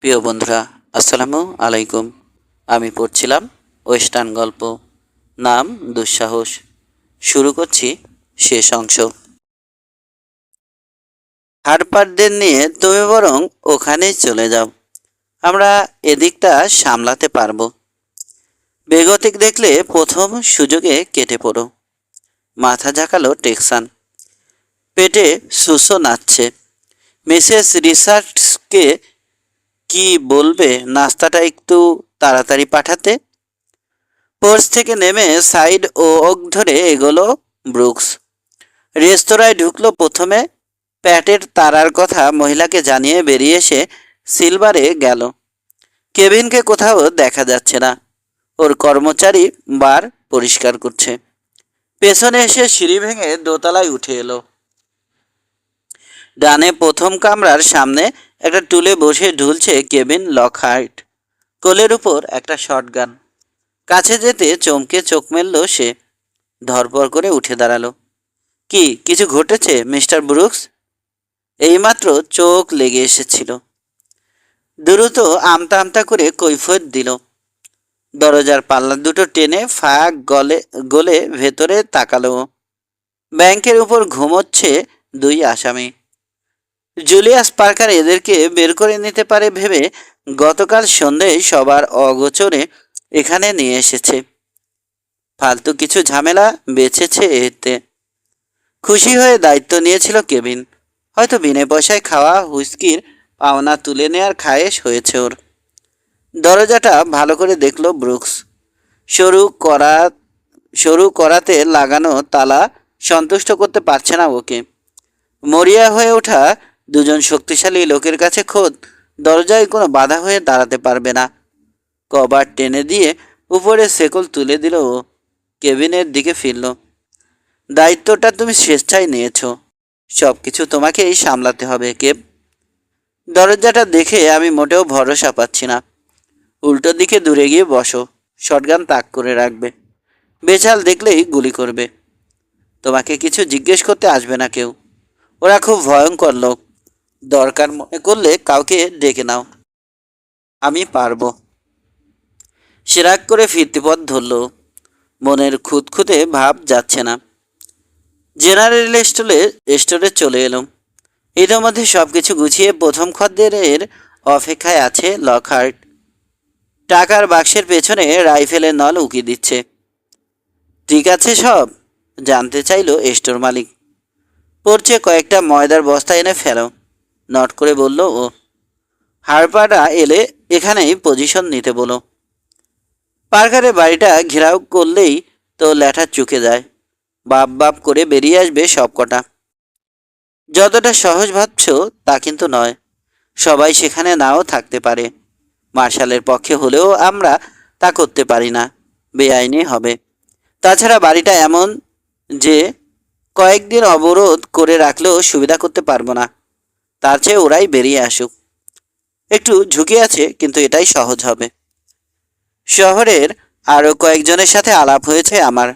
প্রিয় বন্ধুরা, আসসালামু আলাইকুম। আমি পড়ছিলাম ওয়েস্টার্ন গল্প, নাম দুঃসাহস। শুরু করছি শেষ অংশ। হারপারদের নিয়ে তুমি বরং ওখানেই চলে যাও, আমরা এদিকটা সামলাতে পারবো। বেগতিক দেখলে প্রথম সুযোগে কেটে পড়ো। মাথা ঝাঁকালো টেক্সান। পেটে সুসো নাচছে। মিসেস রিসার্চকে কি বলবে নাস্তাটা একটু তাড়াতাড়ি পাঠাতে? পোর্চ থেকে নেমে সাইড ও ওক ধরে এগোলো ব্রুকস। রেস্তোরাঁয় ঢুকলো প্রথমে। প্যাটের তারার কথা মহিলাকে জানিয়ে বেরিয়ে এসে সিলভারে গেল। কেভিনকে কোথাও দেখা যাচ্ছে না। ওর কর্মচারী বার পরিষ্কার করছে। পেছনে এসে সিঁড়ি ভেঙে দোতলায় উঠে এলো। ডানে প্রথম কামরার সামনে একটা টুলে বসে ঢুলছে কেভিন লকহার্ট। কোলের উপর একটা শটগান। কাছে যেতে চমকে চোখ মেলল সে। ধরপড় করে উঠে দাঁড়ালো। কি কিছু ঘটেছে মিস্টার ব্রুকস? এইমাত্র চোখ লেগে এসেছিল। দ্রুত আমতা আমতা করে কৈফিয়ত দিল। দরজার পাল্লা দুটো টেনে ফাঁক গলে ভেতরে তাকালো। ব্যাংকের উপর ঘুমোচ্ছে দুই আসামি। জুলিয়াস পার্কার এদেরকে বের করে নিতে পারে ভেবে গতকাল সন্ধ্যায় সবার অগোচরে এখানে নিয়ে এসেছে। ফালতু কিছু ঝামেলা বেঁচেছে এতে। খুশি হয়ে দায়িত্ব নিয়েছিল কেভিন। হয়তো বিনা পয়সায় খাওয়া হুইস্কির পাওনা তুলে নেয়ার খায়েশ হয়েছে ওর। দরজাটা ভালো করে দেখল ব্রুকস। সরু করা সরু করাতে লাগানো তালা সন্তুষ্ট করতে পারছে না ওকে। মরিয়া হয়ে ওঠা দুজন শক্তিশালী লোকের কাছে খোদ দরজায় কোনো বাধা হয়ে দাঁড়াতে পারবে না। কভার টেনে দিয়ে উপরে শেকল তুলে দিল ও। কেবিনের দিকে ফিরল। দায়িত্বটা তুমি স্বেচ্ছায় নিয়েছো। সব কিছু তোমাকেই সামলাতে হবে কেব। দরজাটা দেখে আমি মোটেও ভরসা পাচ্ছি না। উল্টো দিকে দূরে গিয়ে বসো। শটগান তাক করে রাখবে। বেচাল দেখলেই গুলি করবে। তোমাকে কিছু জিজ্ঞেস করতে আসবে না কেউ। ওরা খুব ভয়ঙ্কর লোক। দরকার মনে করলে কাউকে ডেকে নাও। আমি পারবো। সে রাগ করে ফিরতি পথ ধরল। মনের খুঁতখুঁতে ভাব যাচ্ছে না। জেনারেল স্টোরে চলে এলাম। এটার মধ্যে সব কিছু গুছিয়ে প্রথম খদ্দেরের অপেক্ষায় আছে লকহার্ট। টাকার বাক্সের পেছনে রাইফেলের নল উকি দিচ্ছে। ঠিক আছে সব? জানতে চাইলো স্টোর মালিক। পড়ছে কয়েকটা ময়দার বস্তা এনে ফেলো, নট করে বলল ও। হারপাররা এলে এখানেই পজিশন নিতে বলো। পার্কারের বাড়িটা ঘেরাও করলেই তো ল্যাঠা চুকে যায়। বাপ বাপ করে বেরিয়ে আসবে সব কটা। যতটা সহজ ভাবছ তা কিন্তু নয়। সবাই সেখানে নাও থাকতে পারে। মার্শালের পক্ষে হলেও আমরা তা করতে পারি না। বেআইনি হবে। তাছাড়া বাড়িটা এমন যে কয়েকদিন অবরোধ করে রাখলেও সুবিধা করতে পারবো না। তার চেয়ে ওরাই বেরিয়ে আসুক। একটু ঝুঁকি আছে, কিন্তু এটাই সহজ হবে। শহরের আরও কয়েকজনের সাথে আলাপ হয়েছে আমার।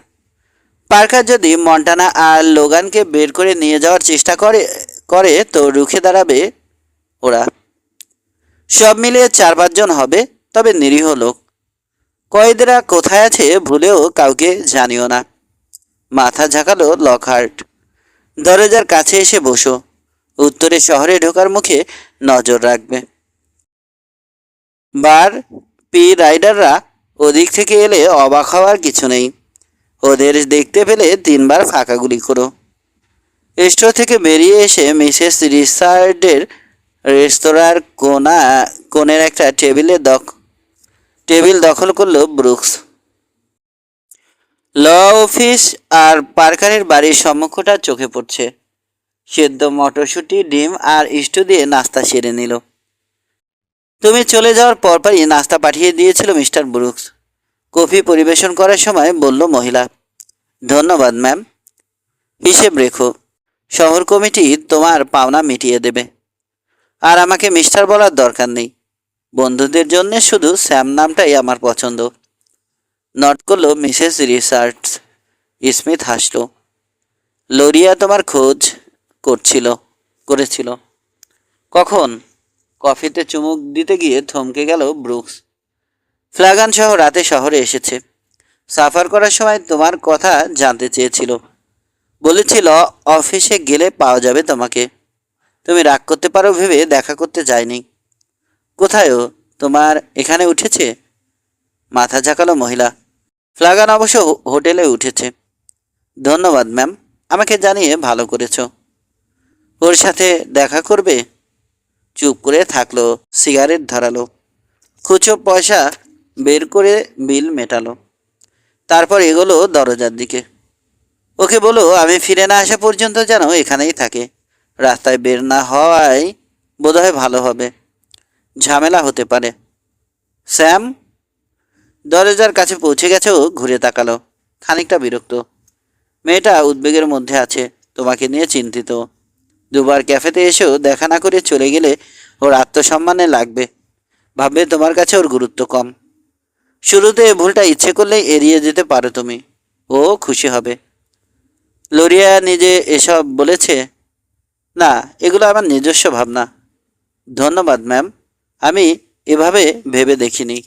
পার্কার যদি মন্টানা আর লোগানকে বের করে নিয়ে যাওয়ার চেষ্টা করে তো রুখে দাঁড়াবে ওরা। সব মিলিয়ে 4-5 জন হবে, তবে নিরীহ লোক। কয়েদিরা কোথায় আছে ভুলেও কাউকে জানিও না। মাথা ঝাঁকালো লকহার্ট। দরজার কাছে এসে বসো। উত্তরে শহরে ঢোকার মুখে নজর রাখবে। বার পি রাইডাররা ওদিক থেকে এলে অবাক হওয়ার কিছু নেই। ওদের দেখতে পেলে 3বার ফাঁকা গুলি করো। স্টোর থেকে বেরিয়ে এসে মিসেস রিচার্ডের রেস্তোরাঁর কোণের একটা টেবিল দখল করলো ব্রুকস। ল অফিস আর পার্কারের বাড়ির সম্মুখটা চোখে পড়ছে। সেদ্ধ মটরশুঁটি, ডিম আর স্টু দিয়ে নাস্তা সেরে নিল। তুমি চলে যাওয়ার পরপরই নাস্তা পাঠিয়ে দিয়েছিল মিস্টার ব্রুকস। কফি পরিবেশন করার সময় বলল মহিলা। ধন্যবাদ ম্যাম। হিসেব রেখো। শহর কমিটি তোমার পাওনা মিটিয়ে দেবে। আর আমাকে মিস্টার বলার দরকার নেই। বন্ধুদের জন্য শুধু স্যাম নামটাই আমার পছন্দ। নট করলো মিসেস রিচার্ডস। স্মিথ হাসল। লোরিয়া তোমার খোঁজ করেছিল। কখন? কফিতে চুমুক দিতে গিয়ে থমকে গেল ব্রুকস। ফ্ল্যাগান সহ রাতে শহরে এসেছে। সাফার করার সময় তোমার কথা জানতে চেয়েছিল। বলেছিল অফিসে গেলে পাওয়া যাবে তোমাকে। তুমি রাগ করতে পারো ভেবে দেখা করতে যায়নি। কোথায় ও? তোমার এখানে উঠেছে? মাথা ঝাঁকালো মহিলা। ফ্ল্যাগান অবশ্য হোটেলে উঠেছে। ধন্যবাদ ম্যাম, আমাকে জানিয়ে ভালো করেছ। ওর সাথে দেখা করবে? চুপ করে থাকলো, সিগারেট ধরালো, খুচো পয়সা বের করে বিল মেটালো। তারপর এগোলো দরজার দিকে। ওকে বলো আমি ফিরে না আসা পর্যন্ত যেন এখানেই থাকে। রাস্তায় বের না হওয়াই বোধহয় ভালো হবে, ঝামেলা হতে পারে। স্যাম দরজার কাছে পৌঁছে গেছে। ও ঘুরে তাকালো, খানিকটা বিরক্ত। মেয়েটা উদ্বেগের মধ্যে আছে, তোমাকে নিয়ে চিন্তিত। দুবার ক্যাফেতে এসেও দেখা না করে চলে গেলে ওর আত্মসম্মানে লাগবে, ভাববে তোমার কাছে ওর গুরুত্ব কম। শুরুতে ভুলটা ইচ্ছে করলেই এড়িয়ে যেতে পারো তুমি, ও খুশি হবে। লোরিয়া নিজে এসব বলেছে? না, এগুলো আমার নিজস্ব ভাবনা। ধন্যবাদ ম্যাম, আমি এভাবে ভেবে দেখিনি।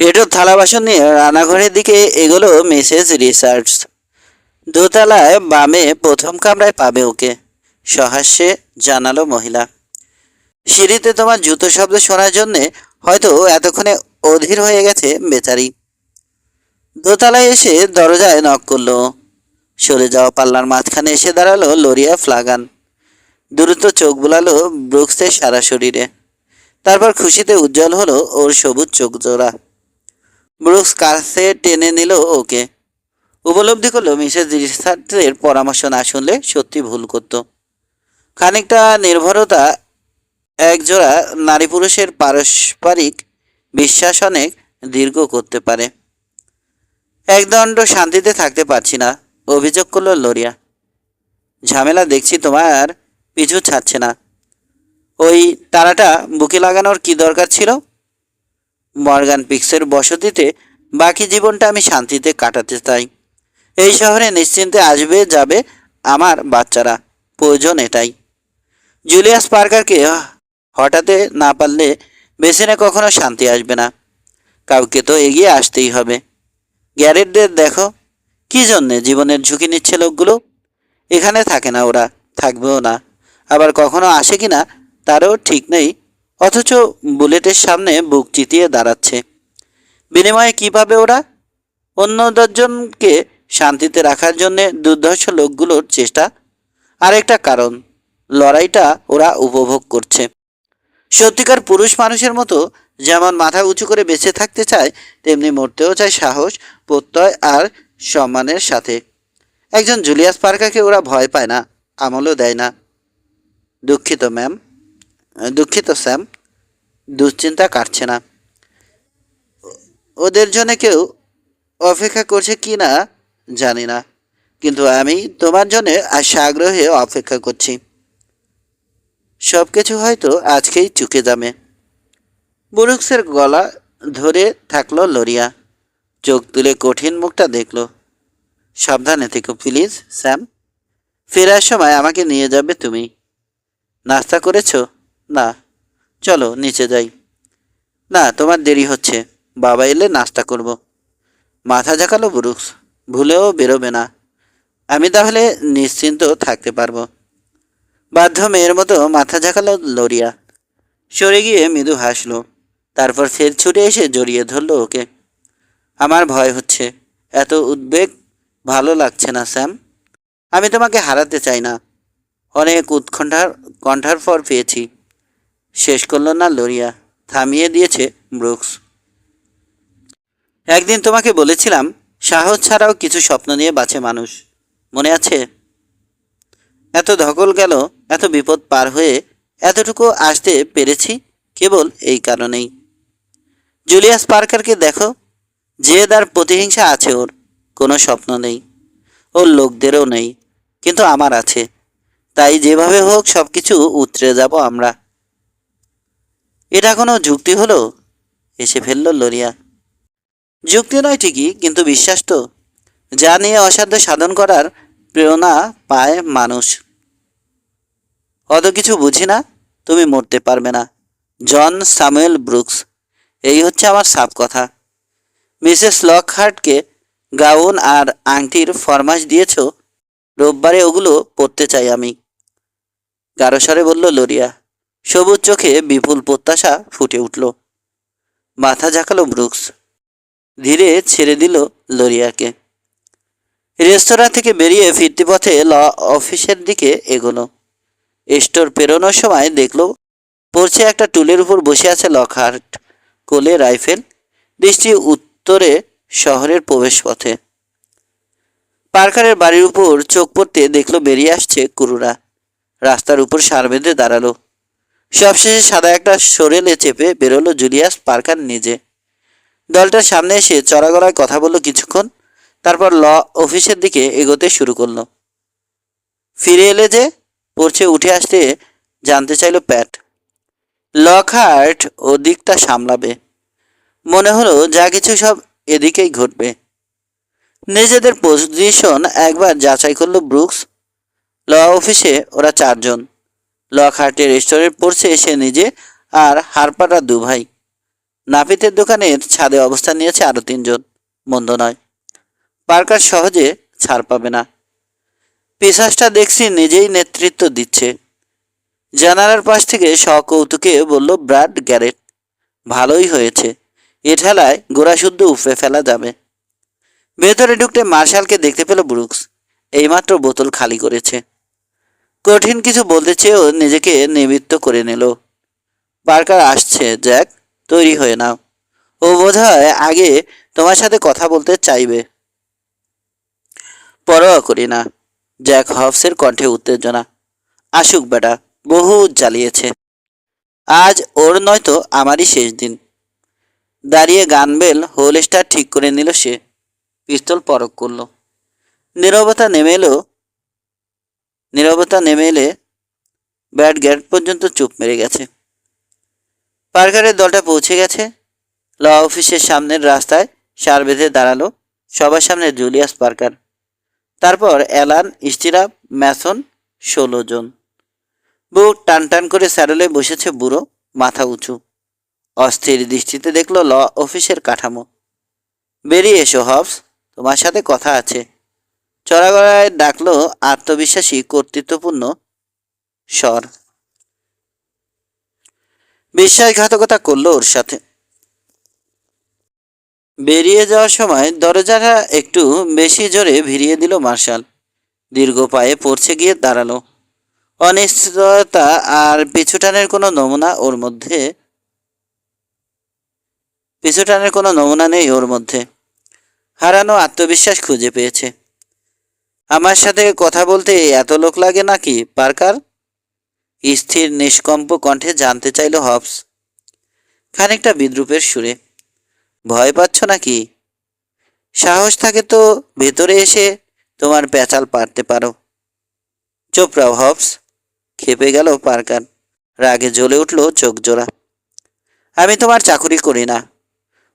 এটো থালা বাসন নিয়ে রান্নাঘরের দিকে এগোলো মিসেস রিচার্ডস। দোতলায় বামে প্রথম কামরায় পাবে ওকে, সহাস্যে জানালো মহিলা। সিঁড়িতে তোমার জুতো শব্দ শোনার জন্যে হয়তো এতক্ষণে অধীর হয়ে গেছে বেচারি। দোতলায় এসে দরজায় নক করলো। সরে যাওয়া পাল্লার মাঝখানে এসে দাঁড়ালো লোরিয়া ফ্লাগান। দ্রুত চোখ বুলালো ব্রুকসের সারা শরীরে। তারপর খুশিতে উজ্জ্বল হলো ওর সবুজ চোখ জোড়া। ব্রুকস কাছে টেনে নিল ওকে। উপলব্ধি করলো মিসেস রিচার্ডসের পরামর্শ না শুনলে সত্যি ভুল করত। খানিকটা নির্ভরতা একজোড়া নারী পুরুষের পারস্পরিক বিশ্বাস অনেক দীর্ঘ করতে পারে। একদণ্ড শান্তিতে থাকতে পারছি না, অভিযোগ করলো লোরিয়া। ঝামেলা দেখছি তোমার পিছু ছাড়ছে না। ওই তারাটা বুকে লাগানোর কি দরকার ছিল? মর্গান পিক্সের বসতিতে বাকি জীবনটা আমি শান্তিতে কাটাতে চাই। এই শহরে নিশ্চিন্তে আসবে যাবে আমার বাচ্চারা, প্রয়োজন এটাই। জুলিয়াস পার্কারকে হঠাতে না পারলে বেসিনে কখনো শান্তি আসবে না। কাউকে তো এগিয়ে আসতেই হবে। গ্যারেটদের দেখো, কি জন্যে জীবনের ঝুঁকি নিচ্ছে লোকগুলো। এখানে থাকে না ওরা, থাকবেও না। আবার কখনো আসে কি না তারও ঠিক নেই, অথচ বুলেটের সামনে বুক চিতিয়ে দাঁড়াচ্ছে। বিনিময়ে কী পাবে ওরা? অন্য দশজনকে শান্তিতে রাখার জন্যে দুর্ধর্ষ লোকগুলোর চেষ্টা। আরেকটা কারণ, লড়াইটা ওরা উপভোগ করছে। সত্যিকার পুরুষ মানুষের মতো যেমন মাথা উঁচু করে বেঁচে থাকতে চায়, তেমনি মরতেও চায় সাহস, প্রত্যয় আর সম্মানের সাথে। একজন জুলিয়াস পার্কারকে ওরা ভয় পায় না, আমলও দেয় না। দুঃখিত ম্যাম, দুঃখিত স্যাম, দুশ্চিন্তা কাটছে না। ওদের জন্য কেউ অপেক্ষা করছে কি না জানি না, কিন্তু আমি তোমার জন্য আগ্রহে অপেক্ষা করছি। সব কিছু হয়তো আজকেই চুকে যাবে। বুরুক্সের গলা ধরে থাকলো লোরিয়া। চোখ তুলে কঠিন মুখটা দেখলো। সাবধানে থেকো প্লিজ স্যাম। ফেরার সময় আমাকে নিয়ে যাবে তুমি। নাস্তা করেছো? না। চলো নিচে যাই। না, তোমার দেরি হচ্ছে, বাবা এলে নাস্তা করব। মাথা ঝাঁকালো ব্রুকস। ভুলেও বেরোবে না। আমি তাহলে নিশ্চিন্ত থাকতে পারবো। বাধ্য মেয়ের মতো মাথা ঝাঁকালো লোরিয়া। সরে গিয়ে মৃদু হাসলো। তারপর ফের ছুটে এসে জড়িয়ে ধরলো ওকে। আমার ভয় হচ্ছে, এত উদ্বেগ ভালো লাগছে না স্যাম। আমি তোমাকে হারাতে চাই না। অনেক কণ্ঠার পর পেয়েছি। শেষ করলো না লোরিয়া, থামিয়ে দিয়েছে ব্রুকস। একদিন তোমাকে বলেছিলাম সাহস ছাড়াও কিছু স্বপ্ন নিয়ে বাঁচে মানুষ, মনে আছে? এত ধকল গেল, এত বিপদ পার হয়ে এতটুকু আসতে পেরেছি কেবল এই কারণেই। জুলিয়াস পার্কারকে দেখো, জেদ আর প্রতিহিংসা আছে ওর, কোনো স্বপ্ন নেই। ওর লোকদেরও নেই, কিন্তু আমার আছে। তাই যেভাবে হোক সব কিছু উতরে যাব আমরা। এটা কোনো যুক্তি হলো? এসে ফেলল লোরিয়া। যুক্তি নয় ঠিকই, কিন্তু বিশ্বাস তো। যা নিয়ে অসাধ্য সাধন করার প্রেরণা পায় মানুষ। অত কিছু বুঝি না, তুমি মরতে পারবে না। জন স্যামুয়েল ব্রুকস। এই হচ্ছে আমার সাফ কথা। মিসেস লকহার্টকে গাউন আর আংটির ফরমাশ দিয়েছ, রোববারে ওগুলো পরতে চাই আমি, গাঢ়স্বরে বলল লোরিয়া। সবুজ চোখে বিপুল প্রত্যাশা ফুটে উঠল। মাথা ঝাঁকালো ব্রুকস। ধীরে ছেড়ে দিল লোরিয়াকে। রেস্তোরাঁ থেকে বেরিয়ে ফিরতি পথে ল অফিসের দিকে এগোলো। স্টোর পেরোনোর সময় দেখল পড়ছে একটা টুলের উপর বসে আছে লকহার্ট, কোলে রাইফেল, দৃষ্টি উত্তরে শহরের প্রবেশপথে। পার্কারের বাড়ির উপর চোখ পড়তে দেখলো বেরিয়ে আসছে কুরুরা। রাস্তার উপর সার বেঁধে দাঁড়ালো। সবশেষে সাদা একটা সরেলে চেপে বেরোলো জুলিয়াস পার্কার নিজে। দলটার সামনে এসে চড়া গলায় কথা বলল কিছুক্ষণ, তারপর ল অফিসের দিকে এগোতে শুরু করলো। ফিরে এলে যে? পড়ছে উঠে আসতে জানতে চাইল প্যাট। লকহার্ট ও দিকটা সামলাবে। মনে হলো যা কিছু সব এদিকেই ঘটবে। নিজেদের পজিশন একবার যাচাই করলো ব্রুকস। ল অফিসে ওরা 4 জন। লকহার্টের স্টোরে পড়ছে সে নিজে আর হারপাররা 2 ভাই। নাপিতের দোকানের ছাদে অবস্থান নিয়েছে আরও 3 জন। মন্দ নয়। পার্কার সহজে ছাড় পাবে না। পিশাচটা দেখছি নিজেই নেতৃত্ব দিচ্ছে। জানালার পাশ থেকে সকৌতুকে বলল ব্রাড গ্যারেট। ভালোই হয়েছে, এ ঠেলায় গোড়া শুদ্ধ উপড়ে ফেলা যাবে। ভেতরে ঢুকতে মার্শালকে দেখতে পেল ব্রুকস। এইমাত্র বোতল খালি করেছে। কঠিন কিছু বলতে চেয়েও নিজেকে নিবৃত্ত করে নিল। পার্কার আসছে, জ্যাক, তৈরি হয়ে নাও। ও বোধহয় আগে তোমার সাথে কথা বলতে চাইবে। পরোয়া করি না। জ্যাক হবসের কণ্ঠে উত্তেজনা। আসুক বেটা, বহু জ্বালিয়েছে। আজ ওর নয়তো আমারই শেষ দিন। দাঁড়িয়ে গানবেল হোলস্টার ঠিক করে নিল সে। পিস্তল পরক করল। নীরবতা নেমে এলে ব্যাট গেট পর্যন্ত চুপ মেরে গেছে। পার্কারের দলটা পৌঁছে গেছে। ল অফিসের সামনের রাস্তায় সার বেঁধে দাঁড়ালো। সবার সামনে জুলিয়াস পার্কার, তারপর অ্যালান, স্টিরাপ, ম্যাসন, 16 জন। বুক টান টান করে স্যাডলে বসেছে বুড়ো, মাথা উঁচু। অস্থির দৃষ্টিতে দেখল ল অফিসের কাঠামো। বেরিয়ে এসো হবস, তোমার সাথে কথা আছে। চড়া গলায় ডাকলো আত্মবিশ্বাসী কর্তৃত্বপূর্ণ স্বর। বিশ্বাসঘাতকতা করলো ওর সাথে। বেরিয়ে যাওয়ার সময় দরজাটা একটু বেশি জোরে ভিড়িয়ে দিল মার্শাল। দীর্ঘ পায়ে পড়ছে গিয়ে দাঁড়ালো। অনিশ্চয়তা আর পিছুটানের কোনো নমুনা নেই ওর মধ্যে। হারানো আত্মবিশ্বাস খুঁজে পেয়েছে। আমার সাথে কথা বলতে এত লোক লাগে নাকি পার্কার? স্থির নিষ্কম্প কণ্ঠে জানতে চাইল হবস, খানিকটা বিদ্রুপের সুরে। ভয় পাচ্ছ নাকি? সাহস থাকে তো ভেতরে এসে তোমার পেঁচাল পারতে পারো। চোপড়াও হবস। খেপে গেল পার্কার। রাগে জ্বলে উঠল চোখ জোড়া। আমি তোমার চাকুরি করি না,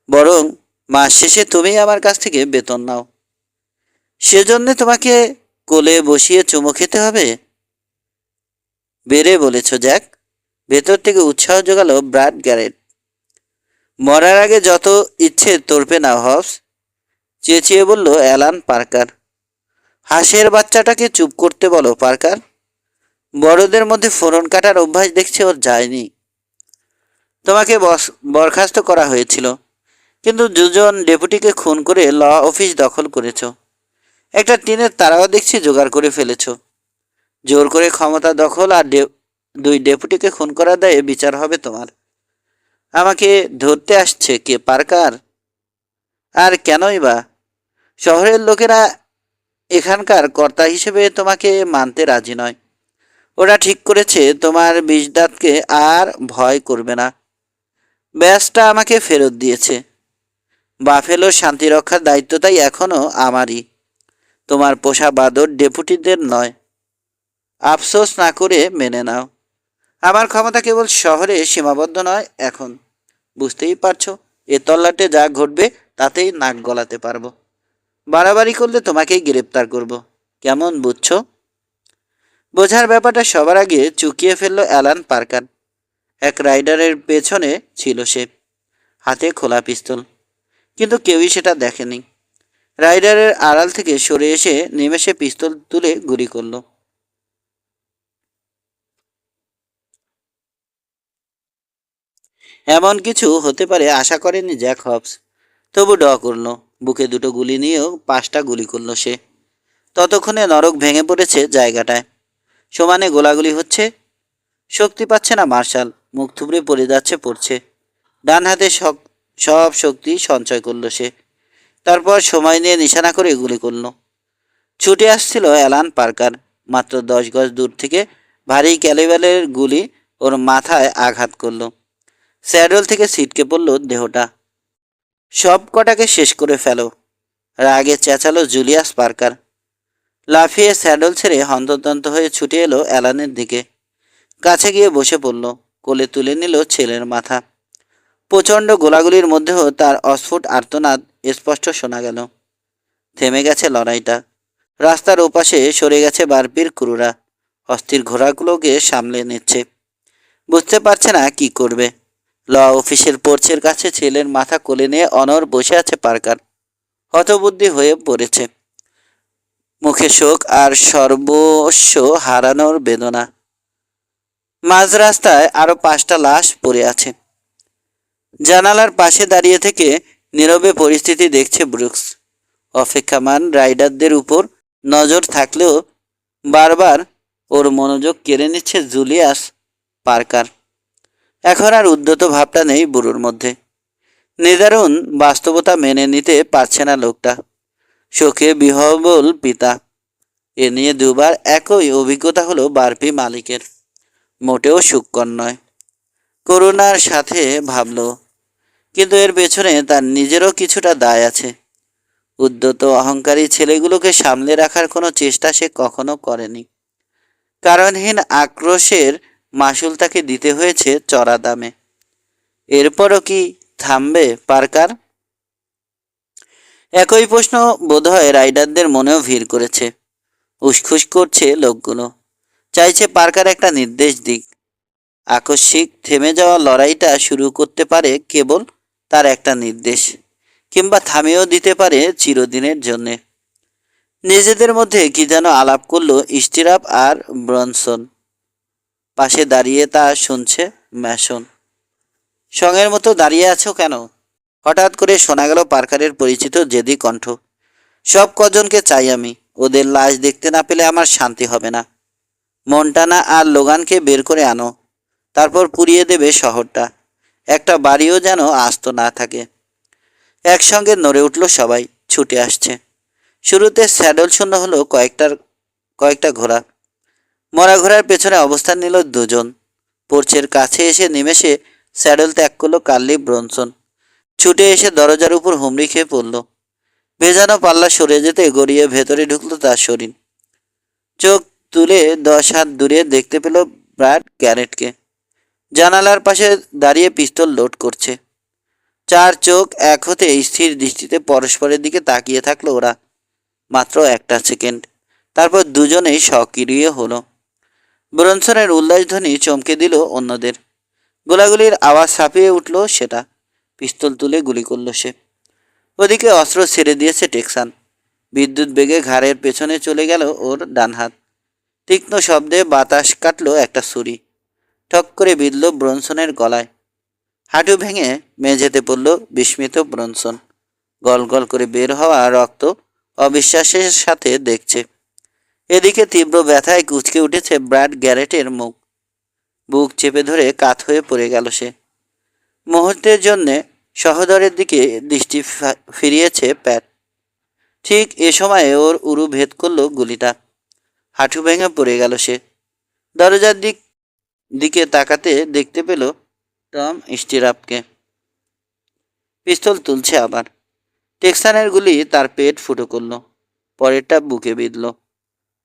বরং মাস শেষে তুমি আমার কাছ থেকে বেতন নাও। সেজন্যে তোমাকে কোলে বসিয়ে চুমো খেতে হবে? বেড়ে বলেছ জ্যাক। ভেতর থেকে উৎসাহ জোগালো ব্রাড গ্যারেট। মরার আগে যত ইচ্ছে তর্পে নাও হবস, চেঁচিয়ে বলল অ্যালান পার্কার। হাঁসের বাচ্চাটাকে চুপ করতে বলো পার্কার। বড়দের মধ্যে ফোড়ন কাটার অভ্যাস দেখছে ওর যায়নি। তোমাকে বরখাস্ত করা হয়েছিল, কিন্তু 2 জন ডেপুটিকে খুন করে ল অফিস দখল করেছ। একটা টিনের তারাও দেখছি জোগাড় করে ফেলেছ। জোর করে ক্ষমতা দখল আর 2 ডেপুটিকে খুন করা দায়ে বিচার হবে তোমার। আমাকে ধরতে আসছে কে পার্কার? আর কেনই বা? শহরের লোকেরা এখানকার কর্তা হিসেবে তোমাকে মানতে রাজি নয়। ওরা ঠিক করেছে তোমার বিষদাঁতকে আর ভয় করবে না। ব্যাসটা আমাকে ফেরত দিয়েছে। বাফেলোর শান্তি রক্ষার দায়িত্ব তাই এখনও আমারই, তোমার পোষা বাদর ডেপুটিদের নয়। আফসোস না করে মেনে নাও। আমার ক্ষমতা কেবল শহরে সীমাবদ্ধ নয় এখন। বুঝতেই পারছো, এ তল্লাটে যা ঘটবে তাতেই নাক গলাতে পারবো। বাড়াবাড়ি করলে তোমাকেই গ্রেপ্তার করব। কেমন বুঝছো? বোঝার ব্যাপারটা সবার আগে চুকিয়ে ফেললো অ্যালান পার্কার। এক রাইডারের পেছনে ছিল সে, হাতে খোলা পিস্তল। কিন্তু কেউই সেটা দেখেনি। রাইডারের আড়াল থেকে সরে এসে নিমেষে পিস্তল তুলে গুলি করল। এমন কিছু হতে পারে আশা করেনি জ্যাক হবস। তবু করল। বুকে দুটো গুলি নিয়েও 5টা গুলি করল সে। ততক্ষণে নরক ভেঙে পড়েছে জায়গাটায়। সমানে গোলাগুলি হচ্ছে। শক্তি পাচ্ছে না মার্শাল। মুখ থুবড়ে পড়ছে। ডান হাতে সব শক্তি সঞ্চয় করলো সে। তারপর সময় নিয়ে নিশানা করে গুলি করল। ছুটে আসছিল অ্যালান পার্কার। মাত্র 10 গজ দূর থেকে ভারী ক্যালিবারের গুলি ওর মাথায় আঘাত করলো। স্যাডল থেকে ছিটকে পড়ল দেহটা। সব কটাকে শেষ করে ফেলো, রাগে চেঁচালো জুলিয়াস পার্কার। লাফিয়ে স্যাডল ছেড়ে হন্তদন্ত হয়ে ছুটে এলো অ্যালানের দিকে। কাছে গিয়ে বসে পড়ল। কোলে তুলে নিল ছেলের মাথা। প্রচণ্ড গোলাগুলির মধ্যেও তার অস্ফুট আর্তনাদ স্পষ্ট শোনা গেল। থেমে গেছে লড়াইটা। রাস্তার ওপাশে সরে গেছে বারপির ক্রুরা। অস্থির ঘোড়াগুলোকে সামলে নিচ্ছে। বুঝতে পারছে না কি করবে। ল অফিসের পোর্চের কাছে ছেলের মাথা কোলে নিয়ে অনর বসে আছে পার্কার। হতবুদ্ধি হয়ে পড়েছে। মুখে শোক আর সর্বস্ব হারানোর বেদনা। মাঝ রাস্তায় আরো 5টা লাশ পড়ে আছে। জানালার পাশে দাঁড়িয়ে থেকে নীরবে পরিস্থিতি দেখছে ব্রুকস। অপেক্ষামান রাইডারদের উপর নজর থাকলেও বারবার ওর মনোযোগ কেড়ে নিচ্ছে জুলিয়াস পার্কার। এখন আর উদ্ধত ভাবটা নেই বুড়োর মধ্যে। নিদারুণ বাস্তবতা মেনে নিতে পারছে না লোকটা। শোকে বিহবল পিতা। এ নিয়ে 2বার একই অভিজ্ঞতা হলো বারপি মালিকের। মোটেও সুখকর নয়। করুণার সাথে ভাবল, কিন্তু এর পেছনে তার নিজেরও কিছুটা দায় আছে। উদ্যত অহংকারী ছেলেগুলোকে সামলে রাখার কোনো চেষ্টা সে কখনো করেনি। কারণহীন আক্রোশের মাসুল তাকে দিতে হয়েছে চড়া দামে। এরপরও কি থামবে পার্কার? একই প্রশ্ন বোধহয় রাইডারদের মনেও ভিড় করেছে। উসখুস করছে লোকগুলো। চাইছে পার্কার একটা নির্দেশ দিক। আকস্মিক থেমে যাওয়া লড়াইটা শুরু করতে পারে কেবল তার একটা নির্দেশ, কিংবা থামিয়েও দিতে পারে চিরদিনের জন্যে। নিজেদের মধ্যে কি যেন আলাপ করলো স্টিরাপ আর ব্রনসন। পাশে দাঁড়িয়ে তা শুনছে ম্যাসন। সঙ্গের মতো দাঁড়িয়ে আছো কেন? হঠাৎ করে শোনা গেল পার্কারের পরিচিত জেদি কণ্ঠ। সব কজনকে চাই আমি। ওদের লাশ দেখতে না পেলে আমার শান্তি হবে না। মন্টানা আর লোগানকে বের করে আনো। তারপর পুড়িয়ে দেবে শহরটা। একটা বাড়িও যেন আস্ত না থাকে। একসঙ্গে নড়ে উঠল সবাই। ছুটে আসছে। শুরুতে স্যাডল শূন্য হলো কয়েকটা ঘোড়া। মরা ঘোড়ার পেছনে অবস্থান নিল 2জন। পোর্চের কাছে এসে নিমেষে স্যাডল ত্যাগ করলো কার্লি ব্রনসন। ছুটে এসে দরজার উপর হুমড়ি খেয়ে পড়ল। ভেজানো পাল্লা সরে যেতে গড়িয়ে ভেতরে ঢুকলো তার শরীর। চোখ তুলে 10 হাত দূরে দেখতে পেল ব্র্যাড গ্যারেটকে। জানালার পাশে দাঁড়িয়ে পিস্তল লোড করছে। 4 চোখ এক হতে স্থির দৃষ্টিতে পরস্পরের দিকে তাকিয়ে থাকলো ওরা। মাত্র 1টা সেকেন্ড। তারপর দুজনেই সক্রিয় হলো। ব্রনসনের উল্লাসধ্বনি চমকে দিল অন্যদের। গোলাগুলির আওয়াজ ছাপিয়ে উঠল সেটা। পিস্তল তুলে গুলি করল সে। ওদিকে অস্ত্র ছেড়ে দিয়েছে টেক্সান। বিদ্যুৎ বেগে ঘাড়ের পেছনে চলে গেল ওর ডান হাত। তীক্ষ্ণ শব্দে বাতাস কাটল একটা ছুরি। ঠক করে বিঁধল ব্রনসনের গলায়। হাঁটু ভেঙে মেঝেতে পড়ল বিস্মিত ব্রনসন। গল গল করে বের হওয়া রক্ত অবিশ্বাসের সাথে দেখছে। এদিকে তীব্র ব্যথায় কুঁচকে উঠেছে ব্র্যাড গ্যারেটের মুখ। বুক চেপে ধরে কাত হয়ে পড়ে গেল সে। মুহূর্তের জন্যে সহোদরের দিকে দৃষ্টি ফিরিয়েছে প্যাট। ঠিক এ সময়ে ওর উরু ভেদ করল গুলিটা। হাঁটু ভেঙে পড়ে গেল সে। দরজার দিকে তাকাতে দেখতে পেল টম স্টিরাপকে। পিস্তল তুলছে আবার। টেক্সানের গুলি তার পেট ফুটো করল। পরেরটা বুকে বিঁধল।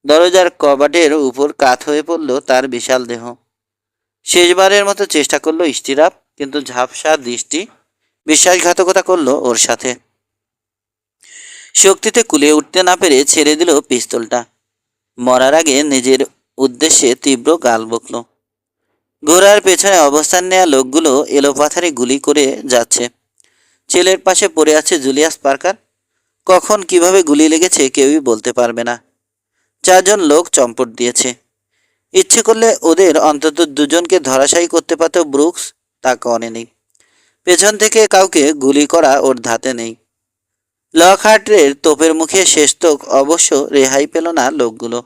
দরজার কবাটের উপর কাত হয়ে পড়ল তার বিশাল দেহ। শেষবারের মতো চেষ্টা করলো স্টিরাপ, কিন্তু ঝাপসা দৃষ্টি বিশ্বাসঘাতকতা করলো ওর সাথে। শক্তিতে কুলিয়ে উঠতে না পেরে ছেড়ে দিল পিস্তলটা। মরার আগে নিজের উদ্দেশ্যে তীব্র গাল বকল। ঘোড়ার পেছনে অবস্থান নেওয়া লোকগুলো এলোপাথারি গুলি করে যাচ্ছে। ছেলের পাশে পড়ে আছে জুলিয়াস পার্কার। কখন কিভাবে গুলি লেগেছে কেউই বলতে পারবে না। 4জন লোক চম্পট দিয়েছে। ইচ্ছে করলে ওদের অন্তত 2জনকে ধরাশায়ী করতে পারত ব্রুকস, তা করেনি। পেছন থেকে কাউকে গুলি করা ওর ধাতে নেই। লকহার্টের তোপের মুখে শেষ তোক অবশ্য রেহাই পেল না লোকগুলো।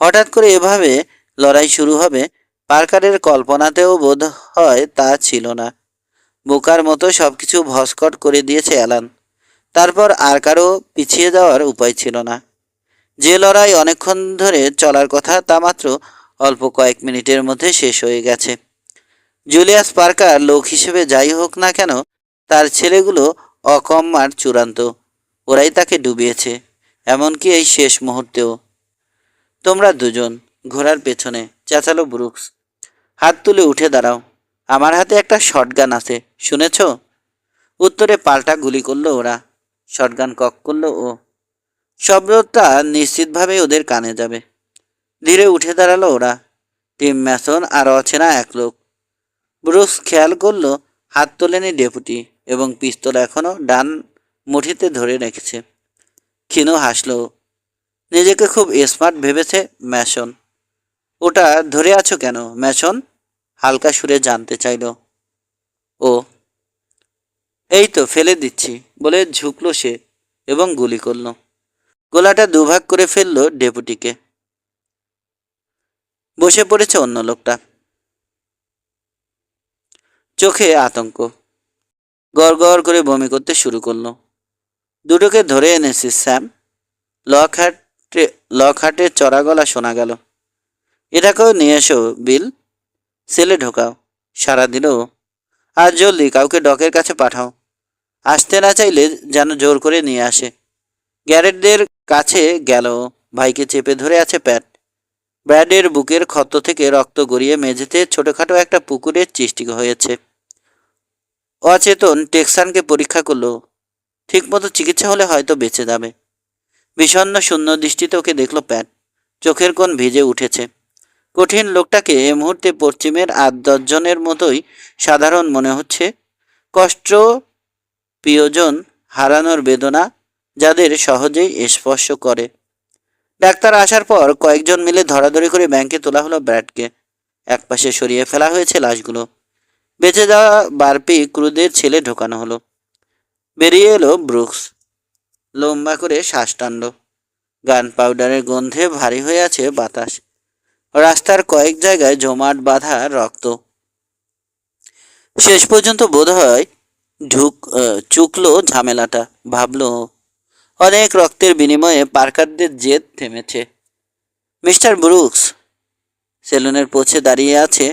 হঠাৎ করে এভাবে লড়াই শুরু হবে পার্কারের কল্পনাতেও বোধ হয় তা ছিল না। বোকার মতো সবকিছু ভস্কট করে দিয়েছে অ্যালান। তারপর আর কারো পিছিয়ে যাওয়ার উপায় ছিল না। যে লড়াই অনেকক্ষণ ধরে চলার কথা তা মাত্র অল্প কয়েক মিনিটের মধ্যে শেষ হয়ে গেছে। জুলিয়াস পার্কার লোক হিসেবে যাই হোক না কেন, তার ছেলেগুলো অকম্মার চূড়ান্ত। ওরাই তাকে ডুবিয়েছে, এমনকি এই শেষ মুহূর্তেও। তোমরা 2জন ঘোড়ার পেছনে, চেঁচালো ব্রুকস। হাত তুলে উঠে দাঁড়াও। আমার হাতে একটা শটগান আছে, শুনেছ? উত্তরে পাল্টা গুলি করলো ওরা। শটগান কক করলো ও। শব্দটা নিশ্চিতভাবে ওদের কানে যাবে। ধীরে উঠে দাঁড়ালো ওরা। টিম ম্যাসন আর অচেনা এক লোক। ব্রুকস খেয়াল করলো হাত তোলেনি ডেপুটি এবং পিস্তল এখনো ডান মুঠিতে ধরে রেখেছে। ক্ষীণ হাসলো। নিজেকে খুব স্মার্ট ভেবেছে ম্যাসন। ওটা ধরে আছো কেন ম্যাসন? হালকা সুরে জানতে চাইল ও। এই তো ফেলে দিচ্ছি বলে ঝুঁকলো সে এবং গুলি করল। গোলাটা দুভাগ করে ফেলল ডেপুটিকে। বসে পড়েছে অন্য লোকটা। চোখে আতঙ্ক। গড় গড় করে বমি করতে শুরু করলো। দুটোকে ধরে এনেছিস স্যাম? লকহার্টের চড়া গলা শোনা গেল। এটাকেও নিয়ে এসো বিল। সেলে ঢোকাও। সারা দিল। আর জলদি কাউকে ডকের কাছে পাঠাও। আসতে না চাইলে যেন জোর করে নিয়ে আসে। গ্যারেটদের কাছে গেল। ভাইকে চেপে ধরে আছে প্যাট। ব্র্যাডের বুকের ক্ষত থেকে রক্ত গড়িয়ে মেঝেতে ছোটখাটো একটা পুকুরের সৃষ্টি হয়েছে। অচেতন টেক্সানকে পরীক্ষা করলো। ঠিকমতো চিকিৎসা হলে হয়তো বেঁচে যাবে। বিষণ্ণ শূন্য দৃষ্টিতে ওকে দেখল প্যাট। চোখের কোণ ভিজে উঠেছে। কঠিন লোকটাকে এ মুহূর্তে পশ্চিমের 8-10জনের মতোই সাধারণ মনে হচ্ছে। কষ্ট, প্রিয়জন হারানোর বেদনা যাদের সহজেই স্পর্শ করে। ডাক্তার আসার পর কয়েকজন মিলে ধরাধরি করে ব্যাংকে তোলা হলো ব্র্যাডকে। একপাশে সরিয়ে ফেলা হয়েছে লাশগুলো। বেঁচে যাওয়া বারপি ক্রুদের ছেলে ঢোকানো হলো। বেরিয়ে এলো ব্রুকস। লম্বা করে শ্বাস টানল। গান পাউডারের গন্ধে ভারী হয়ে আছে বাতাস। রাস্তার কয়েক জায়গায় জমাট বাঁধা রক্ত। শেষ পর্যন্ত বোধহয় চুকলো ঝামেলাটা। ভাবলো অনেক রক্তের বিনিময়ে পার্কারদের জেদ থেমেছে। Mister Brooks. সেলুনের পোছে দাঁড়িয়ে আছে